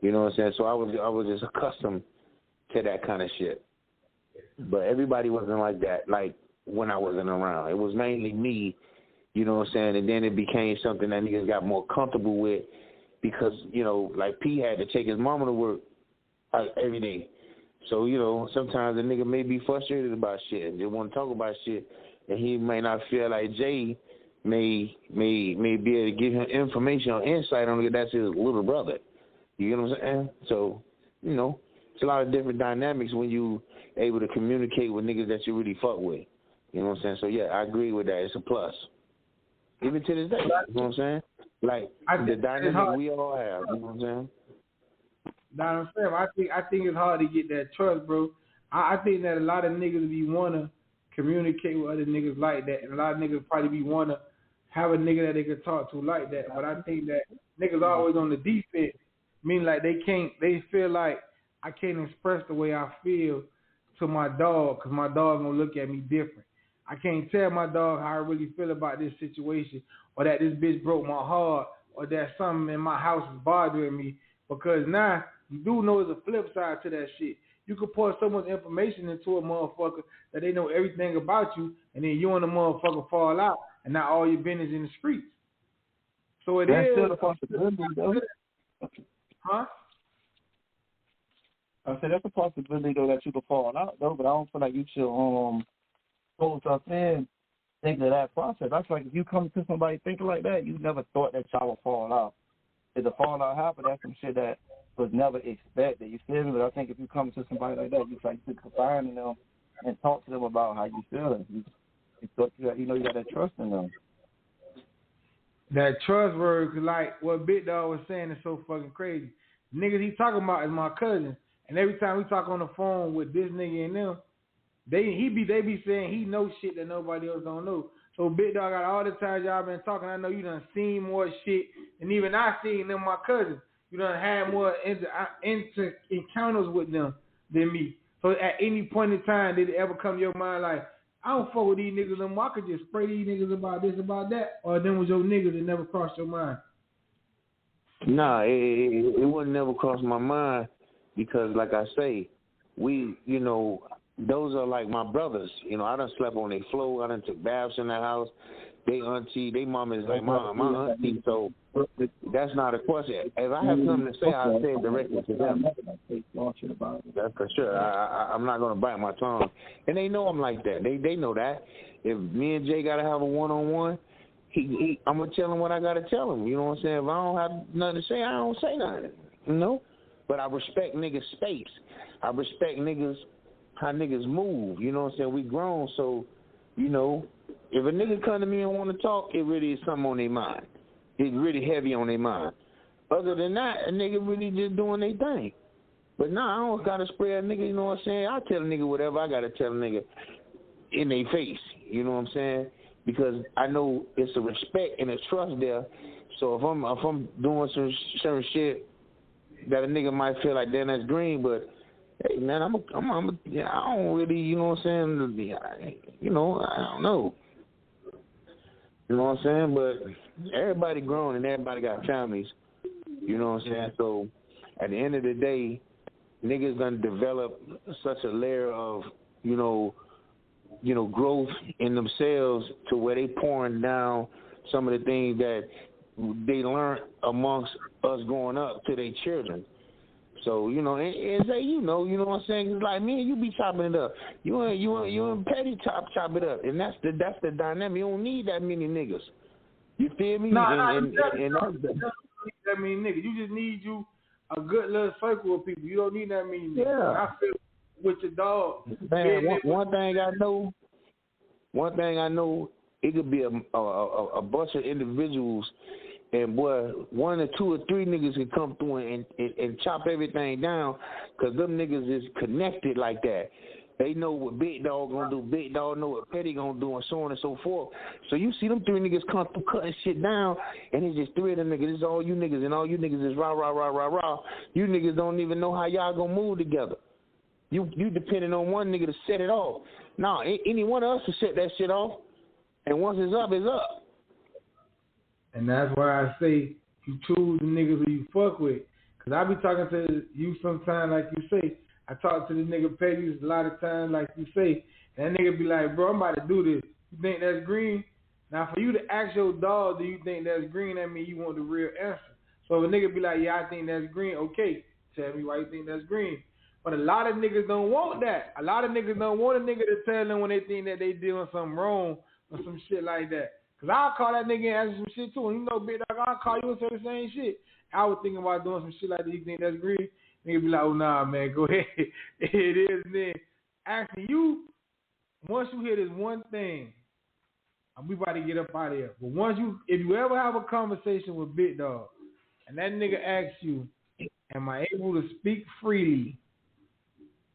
You know what I'm saying? So I was just accustomed to that kind of shit. But everybody wasn't like that, like when I wasn't around. It was mainly me, you know what I'm saying? And then it became something that niggas got more comfortable with because, you know, like P had to take his mama to work every day. So, you know, sometimes a nigga may be frustrated about shit and just want to talk about shit, and he may not feel like Jay may be able to give him information or insight on it. That's his little brother. You get what I'm saying? So, you know, it's a lot of different dynamics when you able to communicate with niggas that you really fuck with. You know what I'm saying? So, yeah, I agree with that. It's a plus. Even to this day, you know what I'm saying? Like, the dynamic we all have, you know what I'm saying? Now, I think it's hard to get that trust, bro. I think that a lot of niggas be wanna communicate with other niggas like that, and a lot of niggas probably be wanna have a nigga that they can talk to like that. But I think that niggas always on the defense, meaning like they feel like I can't express the way I feel to my dog because my dog gonna look at me different. I can't tell my dog how I really feel about this situation, or that this bitch broke my heart, or that something in my house is bothering me, because now you do know there's a flip side to that shit. You could pour so much information into a motherfucker that they know everything about you, and then you and the motherfucker fall out, and now all your business in the streets. So that's still a possibility, though. Huh? I said that's a possibility, though, that you could fall out, though, but I don't feel like you should hold yourself in thinking of that process. I feel like if you come to somebody thinking like that, you never thought that y'all would fall out. If the fallout happened, that's some shit that was never expected. You feel me? But I think if you come to somebody like that, you like to confide in them and talk to them about how you feel. You know you got that trust in them. That trust word, like what Big Dog was saying, is so fucking crazy. Niggas he talking about is my cousin, and every time we talk on the phone with this nigga and them, they be saying he knows shit that nobody else don't know. So Big Dog, out of all the times y'all been talking, I know you done seen more shit than even I seen them, my cousins. You done had more encounters with them than me. So at any point in time, did it ever come to your mind like, I don't fuck with these niggas no more, I could just spray these niggas about this, about that, or them was your niggas that never crossed your mind? Nah, it wouldn't never cross my mind because, like I say, we, you know, those are like my brothers. You know, I done slept on their floor. I done took baths in their house. They auntie, they mama is like my auntie. So that's not a question. If I have something to say, I'll say it directly to them. That's for sure. I'm not going to bite my tongue. And they know I'm like that. They know that. If me and Jay got to have a one-on-one, I'm going to tell him what I got to tell him. You know what I'm saying? If I don't have nothing to say, I don't say nothing. You know? But I respect niggas' space. I respect niggas, how niggas move. You know what I'm saying? We grown, so, you know, if a nigga come to me and want to talk, it really is something on their mind. It's really heavy on their mind. Other than that, a nigga really just doing their thing. But nah, I don't got to spray a nigga, you know what I'm saying? I tell a nigga whatever I got to tell a nigga. in their face. You know what I'm saying? Because I know it's a respect and a trust there. So if I'm doing some certain shit that a nigga might feel like, damn, that's green, but hey, man, I don't really, you know what I'm saying? You know, I don't know. You know what I'm saying? But everybody grown and everybody got families. You know what I'm saying? So at the end of the day, niggas gonna develop such a layer of, you know, growth in themselves to where they pouring down some of the things that they learned amongst us growing up to their children. So, you know, and say, you know what I'm saying? It's like me and you be chopping it up. You and Petty chop it up. And that's the dynamic. You don't need that many niggas. You feel me? You don't need that many niggas. You just need you a good little circle of people. You don't need that many niggas. Yeah. I feel with your dog. Man, one thing I know, it could be a bunch of individuals, and boy, one or two or three niggas can come through and chop everything down, because them niggas is connected like that. They know what Big Dog gonna do, Big Dog know what Petty gonna do, and so on and so forth. So you see them three niggas come through cutting shit down, and it's just three of them niggas. It's all you niggas, and all you niggas is rah, rah, rah, rah, rah. You niggas don't even know how y'all gonna move together. You depending on one nigga to set it off. Nah, any one of us to set that shit off, and once it's up, it's up. And that's why I say you choose the niggas who you fuck with. Because I be talking to you sometimes, like you say. I talk to the nigga Petty a lot of times, like you say. And that nigga be like, bro, I'm about to do this. You think that's green? Now, for you to ask your dog, do you think that's green? That means you want the real answer. So if a nigga be like, yeah, I think that's green. Okay, tell me why you think that's green. But a lot of niggas don't want that. A lot of niggas don't want a nigga to tell them when they think that they doing something wrong or some shit like that. Because I'll call that nigga and ask him some shit too. And you know, Big Dog, I'll call you and say the same shit. I was thinking about doing some shit like that. You think that's green? Nigga be like, oh, nah, man, go ahead. It is. And then asking you, once you hear this one thing, we about to get up out of here. But if you ever have a conversation with Big Dog, and that nigga asks you, am I able to speak freely?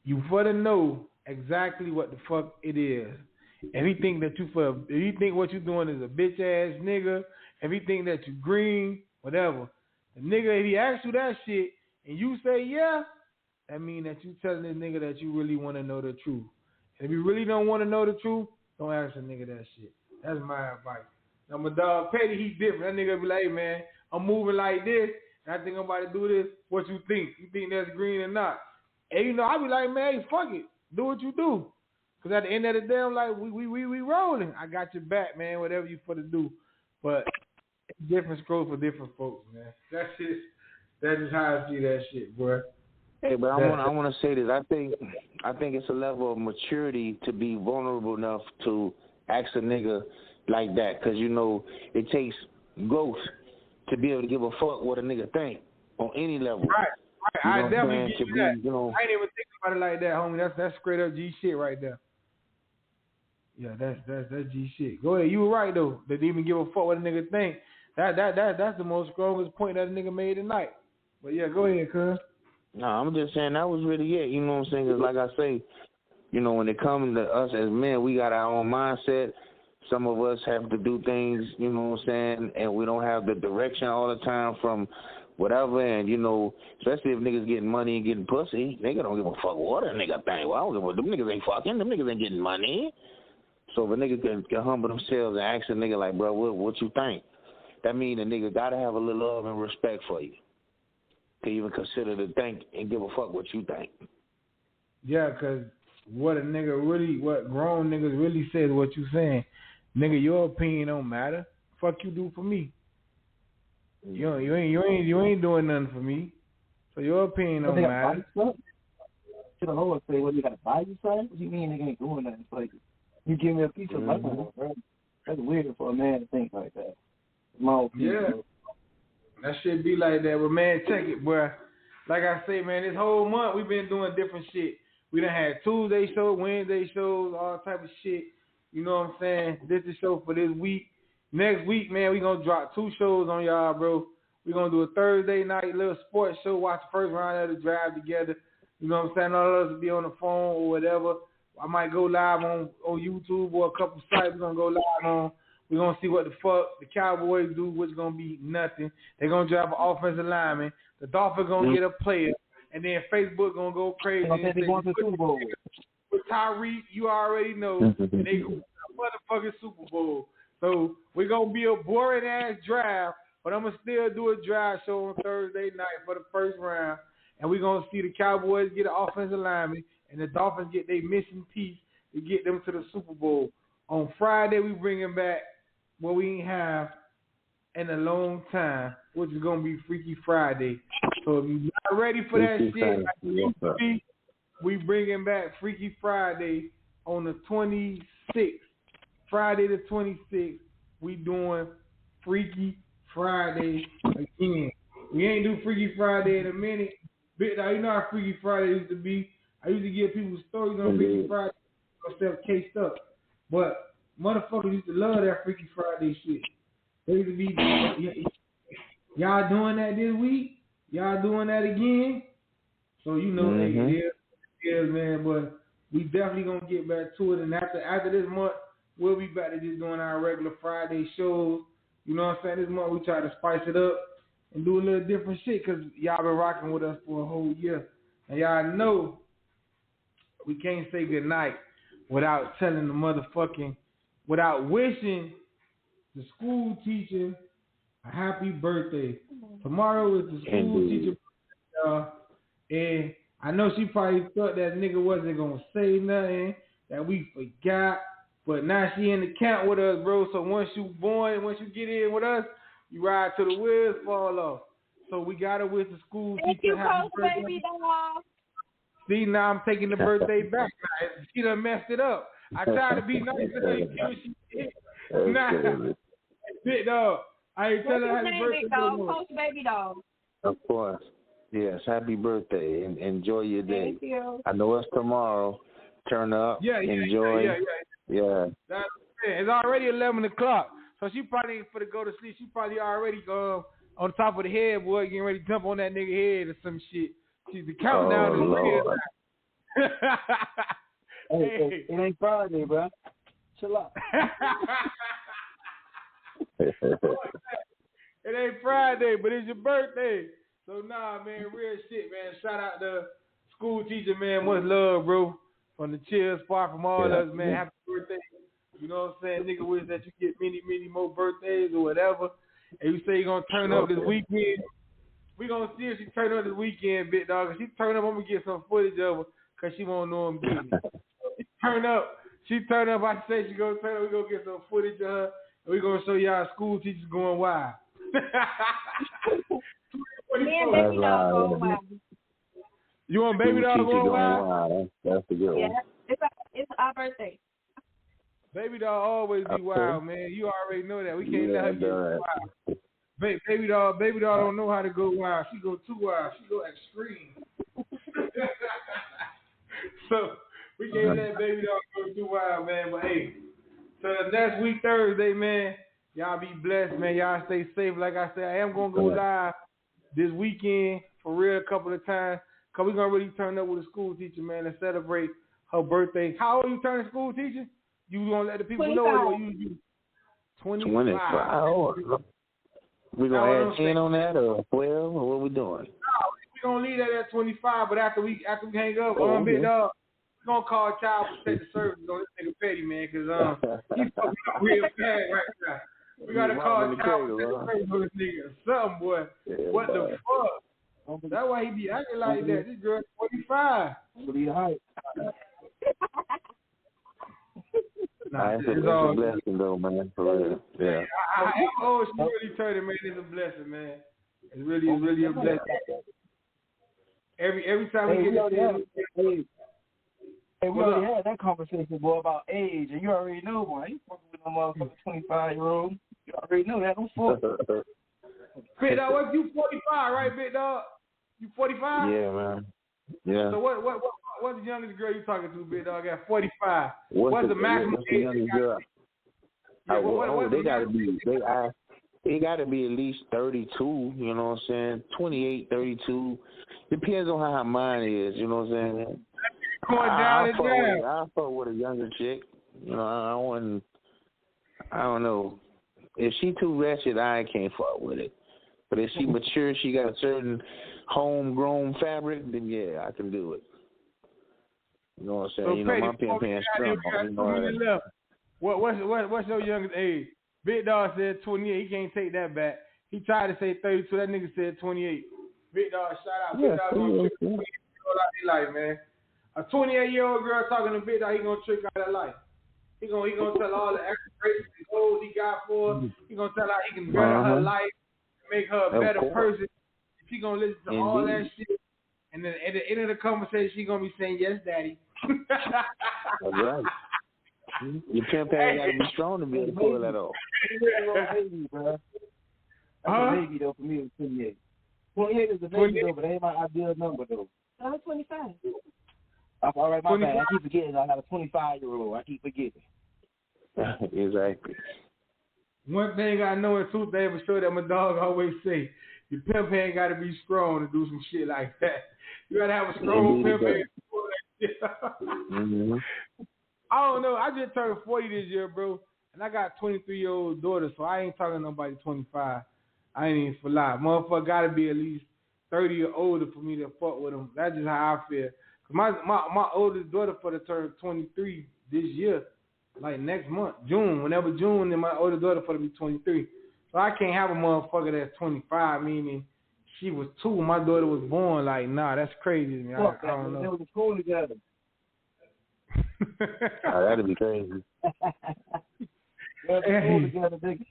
You better know exactly what the fuck it is. If you think what you doing is a bitch ass nigga, if you think that you green, whatever, the nigga, if he asks you that shit and you say yeah, that mean that you telling this nigga that you really want to know the truth. And if you really don't want to know the truth, don't ask a nigga that shit. That's my advice. Now my dog Petty, he different. That nigga be like, hey man, I'm moving like this, and I think I'm about to do this. What you think? You think that's green or not? And you know, I be like, man, fuck it. Do what you do. Because at the end of the day, I'm like, we rolling. I got your back, man, whatever you for to do. But different strokes for different folks, man. That's just how I see that shit, bro. Hey, but I want to say this. I think it's a level of maturity to be vulnerable enough to ask a nigga like that. Because, you know, it takes growth to be able to give a fuck what a nigga think on any level. Right. I definitely give you that. You know, I ain't even think about it like that, homie. That's straight up G shit right there. Yeah, that's G shit. Go ahead. You were right though. They didn't even give a fuck what a nigga think. That's the most strongest point that a nigga made tonight. But yeah, go ahead, cuz. No, I'm just saying that was really it. You know what I'm saying? Because like I say, you know, when it comes to us as men, we got our own mindset. Some of us have to do things, you know what I'm saying, and we don't have the direction all the time from whatever, and, you know, especially if niggas getting money and getting pussy, nigga don't give a fuck what a nigga think. Well, I don't give a fuck. Them niggas ain't fucking. Them niggas ain't getting money. So if a nigga can humble themselves and ask a nigga like, bro, what you think? That mean a nigga got to have a little love and respect for you to even consider to think and give a fuck what you think. Yeah, because what grown niggas really say is what you saying. Nigga, your opinion don't matter. Fuck you do for me. You ain't doing nothing for me. So your opinion don't matter. To the Lord say, what, you got to buy you something? What do you mean they ain't doing nothing? It's like, you give me a piece of land, bro. That's weird for a man to think like that. My opinion. Yeah. That shit be like that. But man, check it, bro. Like I say, man, this whole month we been doing different shit. We done had Tuesday shows, Wednesday shows, all type of shit. You know what I'm saying? This is the show for this week. Next week, man, we gonna drop 2 shows on y'all, bro. We gonna do a Thursday night little sports show, watch the first round of the drive together. You know what I'm saying? All of us will be on the phone or whatever, I might go live on YouTube or a couple sites. We're gonna go live on. We're gonna see what the fuck the Cowboys do, which is gonna be nothing. They're gonna draft an offensive lineman. The Dolphins gonna get a player, and then Facebook gonna go crazy. They're going to the Super Bowl. With Tyreek, you already know they go to the motherfucking Super Bowl. So we're gonna be a boring ass draft, but I'm gonna still do a draft show on Thursday night for the first round, and we're gonna see the Cowboys get an offensive lineman, and the Dolphins get their missing piece to get them to the Super Bowl. On Friday, we bringing back what we ain't have in a long time, which is gonna be Freaky Friday. So if you're not ready for that shit, like you used to be, we bringing back Freaky Friday on the 26th. Friday the 26th, we doing Freaky Friday again. We ain't do Freaky Friday in a minute. Big dog, you know how Freaky Friday used to be. I used to give people stories on Freaky Friday instead of cased up. But motherfuckers used to love that Freaky Friday shit. They used to be, y'all doing that this week? Y'all doing that again? So you know, it is, man. But we definitely gonna get back to it. And after this month, we'll be back to just doing our regular Friday shows. You know what I'm saying? This month we try to spice it up and do a little different shit because y'all been rocking with us for a whole year. And y'all know we can't say goodnight without telling the motherfucking, without wishing the school teacher a happy birthday. Tomorrow is the school teacher birthday, and I know she probably thought that nigga wasn't going to say nothing, that we forgot. But now she in the camp with us, bro. So once you get in with us, you ride till the wheels fall off. So we got to wish the school teacher happy birthday. Baby dog. See, now I'm taking the birthday back. She done messed it up. I tried to be nice to her. She did. Nah, big dog. I ain't telling her happy birthday. Big dog, Coach Baby Dog. Of course. Yes, happy birthday. And enjoy your day. Thank you. I know it's tomorrow. Turn up. Enjoy. Yeah. That's it. It's already 11 o'clock. So she probably ain't for to go to sleep. She probably already on top of the headboard getting ready to jump on that nigga head or some shit. She's the countdown is real. Hey, it ain't Friday, bro. Chill out. It ain't Friday, but it's your birthday. So nah, man, real shit, man. Shout out to school teacher, man. Much love, bro. From the chill spot, from all us, man. Happy birthday. You know what I'm saying? Nigga wish that you get many, many more birthdays or whatever. And you say you're going to turn up this weekend. We going to see if she turn up this weekend, big dog. If she turn up, I'm going to get some footage of her because she won't know I'm getting it. She turn up, I say she going to turn up. We're going to get some footage of her. And we're going to show y'all school teachers going wild. Me and Baby Dog going wild. You want Baby Dog going wild? That's the good one. Yeah, it's our birthday. Baby Dog always be wild, man. You already know that. We can't let her get wild. Baby dog don't know how to go wild. She go too wild. She go extreme. So we can't let Baby Dog go too wild, man. But hey, so next week Thursday, man, y'all be blessed, man. Y'all stay safe. Like I said, I am gonna go live this weekend for real a couple of times. Cause we're gonna really turn up with a school teacher, man, and celebrate her birthday. How old you turning school teacher? You gonna let the people 25. know or you 25? We gonna add 10 on that or 12 or what we doing? No, we gonna leave that at 25. But after we hang up, big dog, we gonna call Child Protective Services on this nigga Petty, man, cause he's fucking up real bad right now. We gotta call Child Protective Services on this nigga. Something, boy. Yeah, what the fuck? That's why he be acting like that. This girl's 45. What are you hype? It's a blessing though, man. For real. Yeah. How she really turning, man. It's a blessing, man. It's really a blessing. Every time we get we already had that conversation, boy, about age, and you already know, boy. You fucking with no motherfucking 25-year-old. You already know that. Don't fuck. Big dog, what you 45, right, big dog? You 45? Yeah, man. Yeah. So what's the youngest girl you talking to, big dog? At 45. What's the maximum age? They gotta be at least 32. You know what I'm saying? 28, 32. Depends on how mine is. You know what I'm saying? going down and down. I fuck with a younger chick. You know, I don't know. If she too ratchet, I can't fuck with it. But if she mature, she got a certain homegrown fabric, then yeah, I can do it. You know what I'm saying? So you know, my pants strong. You know what's your youngest age? Big Dog said 28. He can't take that back. He tried to say 32. That nigga said 28. Big Dog, shout out. Big Dog gonna trick a 28-year-old out their life, man. A 28-year-old girl talking to Big Dog, he gonna trick out her life. He gonna tell all the extra braces and goals he got for her. He gonna tell her he can better her life, make her a better person. She gonna listen to all that shit, and then at the end of the conversation, she gonna be saying, "Yes, Daddy." That's right. Your pimp ain't gotta be strong to be able to pull that off. That's a baby though for me. 28. 28 is a baby though, but that ain't my ideal number though. I'm 25. All right, my bad. I keep forgetting. I got a 25-year-old. I keep forgetting. Exactly. One thing I know and two things for sure that my dog always say, your pimp ain't got to be strong to do some shit like that. You got to have a strong pimp hand to do that shit. I don't know. I just turned 40 this year, bro, and I got 23-year-old daughter, so I ain't talking to nobody 25. I ain't even for lie. Motherfucker got to be at least 30 or older for me to fuck with them. That's just how I feel. My oldest daughter for the turn 23 this year, like next month, June. Whenever June, then my oldest daughter for to be 23. So I can't have a motherfucker that's 25, meaning she was 2 when my daughter was born. Like, nah, that's crazy to me. I don't know. They was in school together. That'd be crazy. They was in school together, nigga.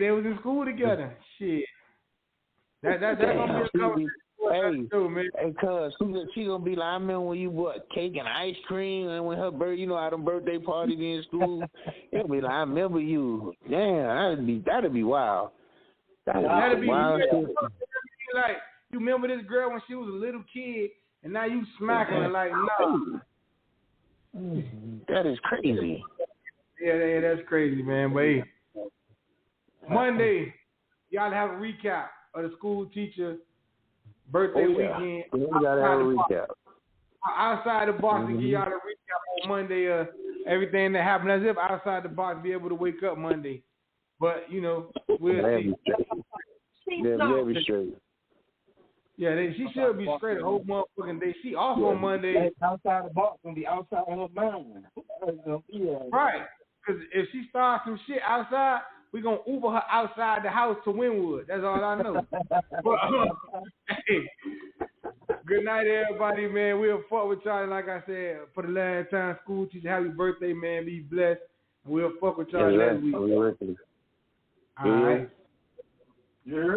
They was in school together. Shit. That's gonna be a conversation. Hey, cuz, she gonna be like, I remember when you bought cake and ice cream, and when her birthday, you know how them birthday parties in school, it'll be like, I remember you. Damn, that'd be wild. That'd be wild. Like, you remember this girl when she was a little kid, and now you smacking her like, no. That is crazy. Yeah, that's crazy, man. But hey, Monday, y'all have a recap of the school teacher birthday weekend. We gotta have a recap. Outside the box to give y'all a recap on Monday. Everything that happened, as if outside the box be able to wake up Monday. But you know, we'll see. They'll be straight. Yeah, she should be straight the whole motherfucking day. She off on Monday. Outside the box gonna be outside her mind. Right, because if she starts some shit outside, we gonna Uber her outside the house to Wynwood. That's all I know. But, hey, good night, everybody, man. We'll fuck with y'all. Like I said, for the last time, school teacher, happy birthday, man. Be blessed. And we'll fuck with y'all next week. All right. Yeah.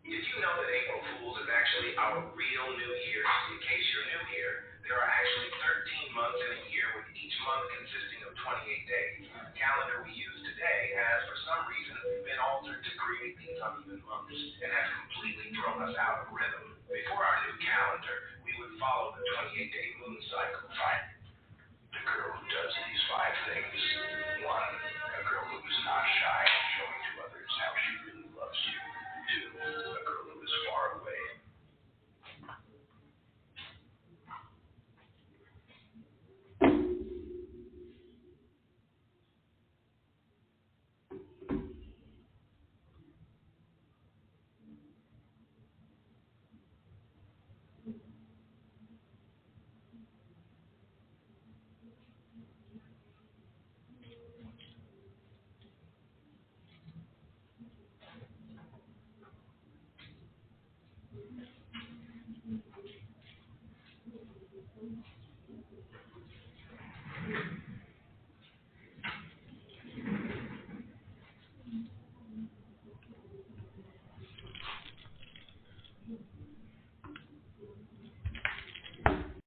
Did you know that April Fool's is actually our real New Year? In case you're new here, there are actually 13 months in a year, with each month consisting of 28 days. The calendar we use today has, for some reason, been altered to create these uneven months and has completely thrown us out of rhythm. Before our new calendar, we would follow the 28-day moon cycle. Right? The girl who does these 5 things. 1, a girl who is not shy in showing to others how she really loves you. 2, a girl who is far away.